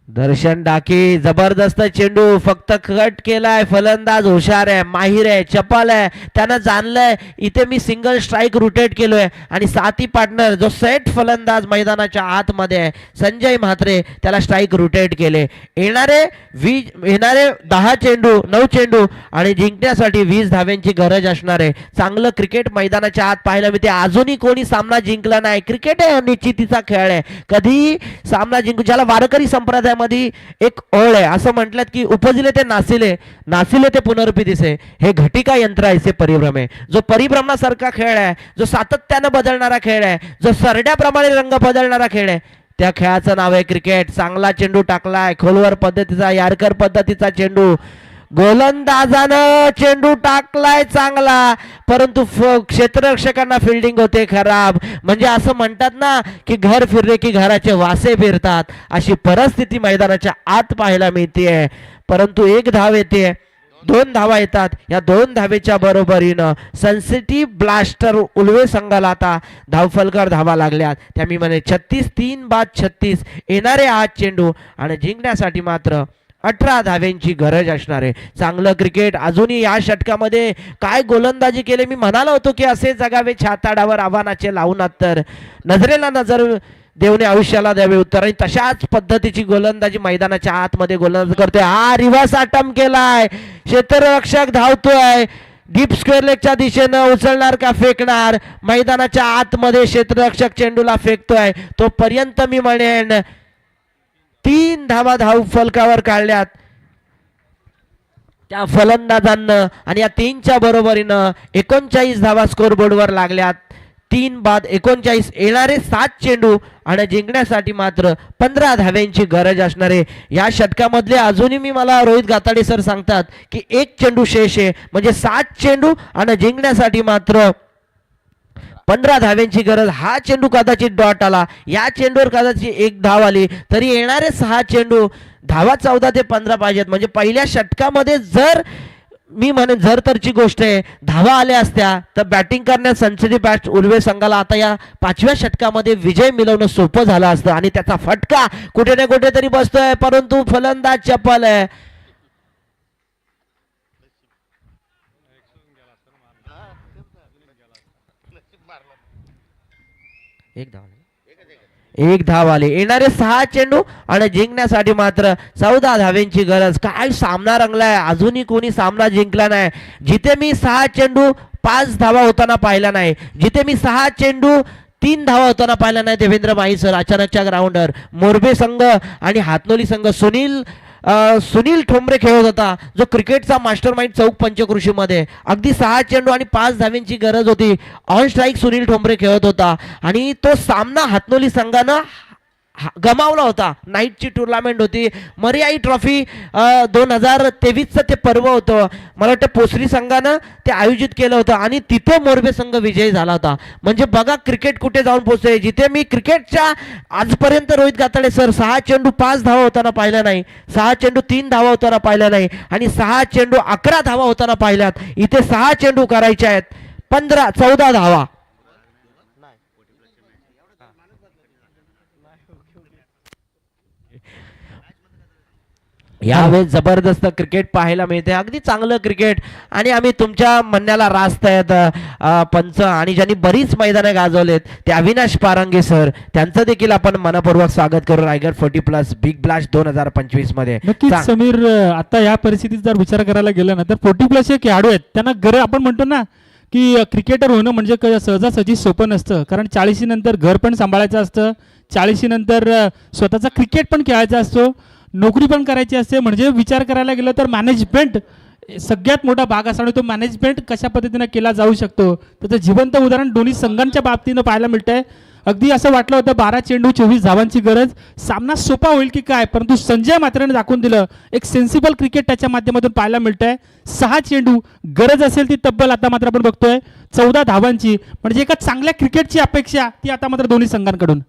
दर्शन डाकी जबरदस्त चेंडू फक्त कट केलाय. फलंदाज हुशार आहे, माहिर आहे, चपल आहे, त्यानं जाणलंय इथे मी सिंगल स्ट्राईक रोटेट केलोय आणि साथी पार्टनर जो सेट फलंदाज मैदानाच्या आतमध्ये आहे संजय म्हात्रे त्याला स्ट्राईक रोटेट केले. येणारे 10 चेंडू 9 चेंडू आणि जिंकण्यासाठी 20 धाव्यांची गरज असणार आहे. चांगलं क्रिकेट मैदानाच्या आत पाहायला मिळते. अजूनही कोणी सामना जिंकला नाही. क्रिकेट आहे निश्चितीचा खेळ आहे. कधी सामना जिंकू ज्याला वारकरी संप्रदाय मध्ये एक ओळ आहे असं म्हटलं की उपजिले ते नासिले, नासिले ते पुनर्पिदिसे. हे घटिका यंत्र आहे परिभ्रमे. जो परिभ्रमणासारखा खेळ आहे, जो सातत्यानं बदलणारा खेळ आहे, जो सरड्याप्रमाणे रंग बदलणारा खेळ आहे, त्या खेळाचं नाव आहे क्रिकेट. चांगला चेंडू टाकलाय खोलवर पद्धतीचा यार्कर पद्धतीचा चेंडू. गोलंदाजानं चेंडू टाकलाय चांगला, परंतु क्षेत्ररक्षकांना फिल्डिंग होते खराब. म्हणजे असं म्हणतात ना की घर फिरले की घराचे वासे फिरतात, अशी परिस्थिती मैदानाच्या आत पाहायला मिळते. परंतु 1 धाव येते, 2 धावा येतात. या 2 धावेच्या बरोबरीनं सनसिटी ब्लास्टर उल्वे संघाला आता धावफलकार धावा लागल्यात. त्या मी म्हणे 36 3 बाद 36. येणारे 8 चेंडू आणि जिंकण्यासाठी मात्र 18 धाव्यांची गरज असणार आहे. चांगलं क्रिकेट. अजूनही या षटकामध्ये काय गोलंदाजी केले. मी म्हणालो होतो की असे जगावे छाताडावर आव्हानाचे लावून तर नजरेला नजर देऊन आयुष्याला द्यावे उत्तर. आणि तशाच पद्धतीची गोलंदाजी मैदानाच्या आतमध्ये गोलंदाजी करतोय. हा रिव्हर्स अटॅम्प्ट केलाय. क्षेत्ररक्षक धावतोय. डीप स्क्वेअर लेगच्या दिशेनं उचलणार का फेकणार, मैदानाच्या आतमध्ये क्षेत्ररक्षक चेंडूला फेकतोय तोपर्यंत मी म्हणेन 3 धावा धाव फलकावर काढल्यात त्या फलंदाजांना आणि या 3च्या बरोबरीनं 39 धावा स्कोरबोर्डवर लागल्यात. 3 बाद 39 येणारे 7 चेंडू आणि जिंकण्यासाठी मात्र 15 धाव्यांची गरज असणारे या षटकामधले अजूनही मला रोहित गाताडे सर सांगतात की 1 चेंडू शेष आहे, म्हणजे 7 चेंडू आणि जिंकण्यासाठी मात्र 15 धाव्यांची गरज. हा चेंडू कदाचित डॉट आला, या चेंडूवर कदाचित 1 धाव आली, तरी येणारे 6 चेंडू धावा 14 ते 15 पाहिजेत. म्हणजे पहिल्या षटकामध्ये जर मी म्हणेन जर तरची गोष्ट आहे, धावा आल्या असत्या तर बॅटिंग करण्यात सनसिटी बॅट्स उर्वे संघाला आता या 5व्या षटकामध्ये विजय मिळवणं सोपं झालं असतं आणि त्याचा फटका कुठे ना कुठेतरी बसतोय, परंतु फलंदाज चपल आहे. एक धाव आली, येणारे 6 चेंडू आणि जिंकण्यासाठी मात्र 14 धाव्यांची गरज. काय सामना रंगलाय, अजूनही कोणी सामना जिंकला नाही. जिथे मी 6 चेंडू 5 धावा होताना पाहिला नाही, जिथे मी 6 चेंडू 3 धावा होताना पाहिला नाही, देवेंद्र माही सर अचानकच्या ग्राउंडवर मोरबे संघ आणि हातनोली संघ सुनील ठोंबरे खेळत होता, जो क्रिकेटचा मास्टर माइंड चौक पंचकृषीमध्ये. अगदी 6 चेंडू आणि 5 धाव्यांची गरज होती. ऑन स्ट्राईक सुनील ठोंबरे खेळत होता आणि तो सामना हातनोली संघानं गमावला होता. नाईटची टुर्नामेंट होती, मरियाई ट्रॉफी 2023चं ते पर्व होतं. मला वाटतं पोसरी संघानं ते आयोजित केलं होतं आणि तिथे मोरबे संघ विजयी झाला होता. म्हणजे बघा क्रिकेट कुठे जाऊन पोहोचते. जिथे मी क्रिकेटच्या आजपर्यंत रोहित गाताडे सर 6 चेंडू 5 धावा होताना पाहिल्या नाही, 6 चेंडू 3 धावा होताना पाहिल्या नाही आणि 6 चेंडू 11 धावा होताना पाहिल्यात. इथे 6 चेंडू करायचे आहेत 14 धावा. यावेळेस जबरदस्त क्रिकेट पाहायला मिळते, अगदी चांगलं क्रिकेट. आणि आम्ही तुमच्या म्हणण्याला रास्त आहेत पंच आणि ज्यांनी बरीच मैदाने गाजवलेत ते अविनाश पारंगे सर, त्यांचं देखील आपण मनपूर्वक स्वागत करू रायगड 40+ बिग ब्लास्ट 2025 मध्ये. नक्कीच समीर, आता या परिस्थितीत जर विचार करायला गेला ना तर 40+ हे खेळाडू आहेत, त्यांना घर आपण म्हणतो ना की क्रिकेटर होणं म्हणजे सहजासहजी सोपं नसतं. कारण 40 नंतर घर पण सांभाळायचं असतं, 40 नंतर स्वतःचा क्रिकेट पण खेळायचा असतो, नोकरी पण करायची असते. म्हणजे विचार करायला गेलं तर मॅनेजमेंट सगळ्यात मोठा भाग असतो आणि तो मॅनेजमेंट कशा पद्धतीनं केला जाऊ शकतो त्याचं जिवंत उदाहरण दोन्ही संघांच्या बाबतीनं पाहायला मिळतंय. अगदी असं वाटलं होतं 12 चेंडू 24 धावांची गरज, सामना सोपा होईल की काय, परंतु संजय मात्रेने दाखवून दिलं एक सेन्सिबल क्रिकेट त्याच्या माध्यमातून पाहायला मिळतंय. 6 चेंडू गरज असेल ती तब्बल आता मात्र आपण बघतोय 14 धावांची, म्हणजे एका चांगल्या क्रिकेटची अपेक्षा ती आता मात्र दोन्ही संघांकडून.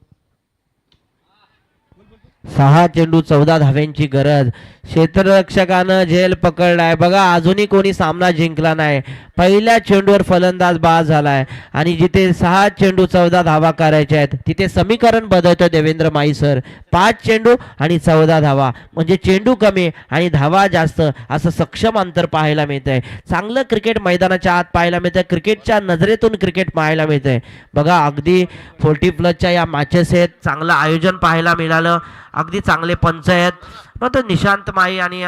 6 चेंडू 14 धाव्यांची गरज. क्षेत्ररक्षकानं झेल पकडलाय. बघा अजूनही कोणी सामना जिंकला नाही. पहिल्या चेंडूवर फलंदाज बाद झालाय आणि जिथे 6 चेंडू 14 धावा करायच्या आहेत तिथे समीकरण बदलतोय देवेंद्र माई सर. 5 चेंडू आणि 14 धावा, म्हणजे चेंडू कमी आणि धावा जास्त, असं सक्षम अंतर पाहायला मिळतंय. चांगलं क्रिकेट मैदानाच्या आत पाहायला मिळतंय, क्रिकेटच्या नजरेतून क्रिकेट पाहायला मिळतंय. बघा अगदी 40+च्या या मॅचेस आहेत, चांगलं आयोजन पाहायला मिळालं, अगदी चांगले पंच आहेत. मग तो निशांत माई आणि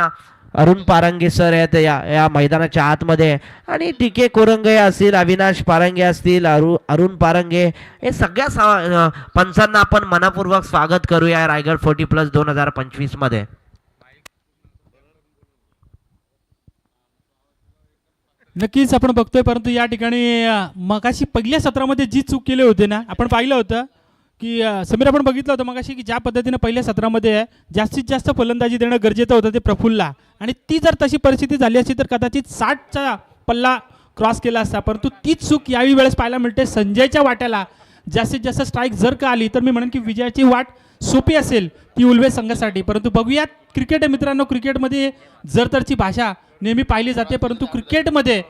अरुण पारंगे सर आहेत या मैदानाच्या आतमध्ये, आणि टीके कोरंगे असतील, अविनाश पारंगे असतील, अरुण पारंगे, हे सगळ्या पंचांना आपण मनपूर्वक स्वागत करूया रायगड 40+ 2025 मध्ये. नक्कीच आपण बघतोय, परंतु या ठिकाणी मगाशी पहिल्या सत्रामध्ये जी चूक केली होती ना, आपण पाहिलं होतं की समीर आपण बघितलं होतं मगाशी की ज्या पद्धतीनं पहिल्या सत्रामध्ये जास्तीत जास्त फलंदाजी देणं गरजेचं होतं ते प्रफुल्लला, आणि ती जर तशी परिस्थिती झाली असती तर कदाचित 60चा पल्ला क्रॉस केला असता. परंतु तीच चूक याही वेळेस पाहायला मिळते. संजयच्या वाट्याला जास्तीत जास्त स्ट्राईक जर का आली तर मी म्हणेन की विजयाची वाट सोपी असेल ती उल्वे संघासाठी. परंतु बघूयात, क्रिकेट मित्रांनो, क्रिकेटमध्ये जर तरची भाषा नेहमी पाहिली जाते, परंतु क्रिकेटमध्ये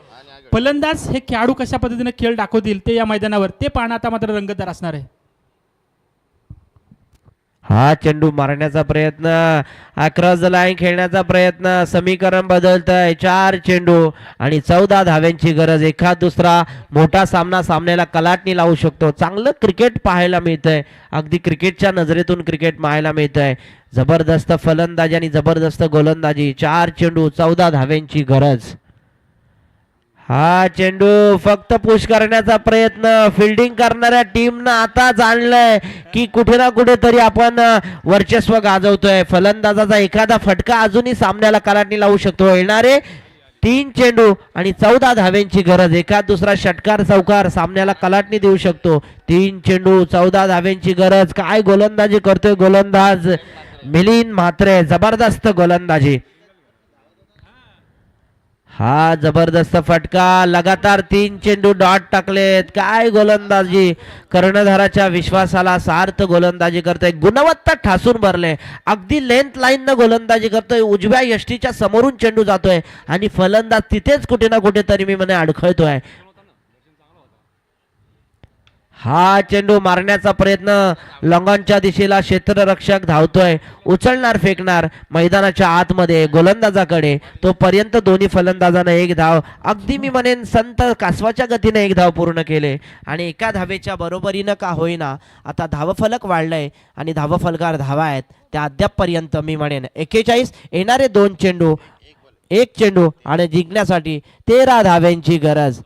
फलंदाज हे खेळाडू कशा पद्धतीने खेळ दाखवतील ते या मैदानावर ते पाहणं आता मात्र रंगतदार असणार आहे. हा चेंडू मारण्याचा प्रयत्न, अक्रॉस द लाईन खेळण्याचा प्रयत्न, समीकरण बदलतंय. 4 चेंडू आणि 14 धाव्यांची गरज. एखाद दुसरा मोठा सामना सामन्याला कलाटणी लावू शकतो. चांगलं क्रिकेट पाहायला मिळतंय, अगदी क्रिकेटच्या नजरेतून क्रिकेट पाहायला मिळतंय. जबरदस्त फलंदाजी आणि जबरदस्त गोलंदाजी. 4 चेंडू 14 धाव्यांची गरज. हा चेंडू फक्त पुश करण्याचा प्रयत्न, फिल्डिंग करणाऱ्या टीमनं आता जाणलंय की कुठे ना कुठेतरी आपण वर्चस्व गाजवतोय. फलंदाजाचा एखादा फटका अजूनही सामन्याला कलाटणी लावू शकतो. येणारे 3 चेंडू आणि 14 धाव्यांची गरज. एखाद दुसरा षटकार चौकार सामन्याला कलाटणी देऊ शकतो. 3 चेंडू 14 धाव्यांची गरज. काय गोलंदाजी करतोय गोलंदाज मिलिंद म्हात्रे, जबरदस्त गोलंदाजी. हा जबरदस्त फटका, लगातार 3 चेंडू डॉट टाकलेत. काय गोलंदाजी, कर्णधाराच्या विश्वासाला सार्थ गोलंदाजी करतोय. गुणवत्ता ठासून भरले, अगदी लेंथ लाईन न गोलंदाजी करतोय. उजव्या यष्टीच्या समोरून चेंडू जातोय आणि फलंदाज तिथेच कुठे ना कुठेतरी मी म्हणे अडखळतोय. हा चेंडू मारण्याचा प्रयत्न, लॉंगॉनच्या दिशेला क्षेत्ररक्षक धावतोय. उचलणार फेकणार मैदानाच्या आतमध्ये गोलंदाजाकडे. तोपर्यंत दोन्ही फलंदाजांना 1 धाव, अगदी मी म्हणेन संत कासवाच्या गतीने 1 धाव पूर्ण केले आणि एका धावेच्या बरोबरीनं का होईना आता धावफलक वाढलंय आणि धावफलकार धावा आहेत त्या अद्यापपर्यंत मी म्हणेन 41. येणारे 2 चेंडू 1 चेंडू आणि जिंकण्यासाठी 13 धाव्यांची गरज.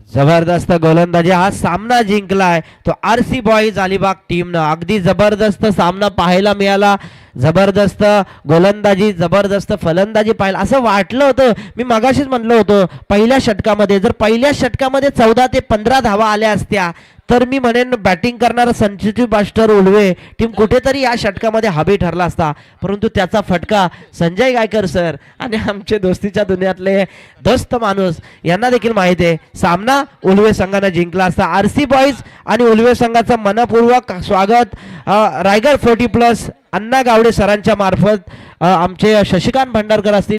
जबरदस्त गोलंदाजी, हा सामना जिंकलाय तो RC बॉईज अलिबाग टीमनं. अगदी जबरदस्त सामना पाहायला मिळाला. जबरदस्त गोलंदाजी, जबरदस्त फलंदाजी पाहिलं. असं वाटलं होतं, मी मगाशीच म्हणलं होतं पहिल्या षटकामध्ये, जर पहिल्या षटकामध्ये 14 ते 15 धावा आल्या असत्या तर मी म्हणेन बॅटिंग करणारा संचिव मास्टर उलवे टीम कुठेतरी या षटकामध्ये हवी ठरला असता. परंतु त्याचा फटका संजय गायकर सर आणि आमचे दोस्तीच्या दुनियातले दोस्त माणूस यांना देखील माहिती आहे सामना उलवे संघाने जिंकला असता. RC बॉईज आणि उलवे संघाचं मनपूर्वक स्वागत रायगड 40+ अण्णा गावडे सरांच्या मार्फत आमचे शशिकांत भंडारकर असतील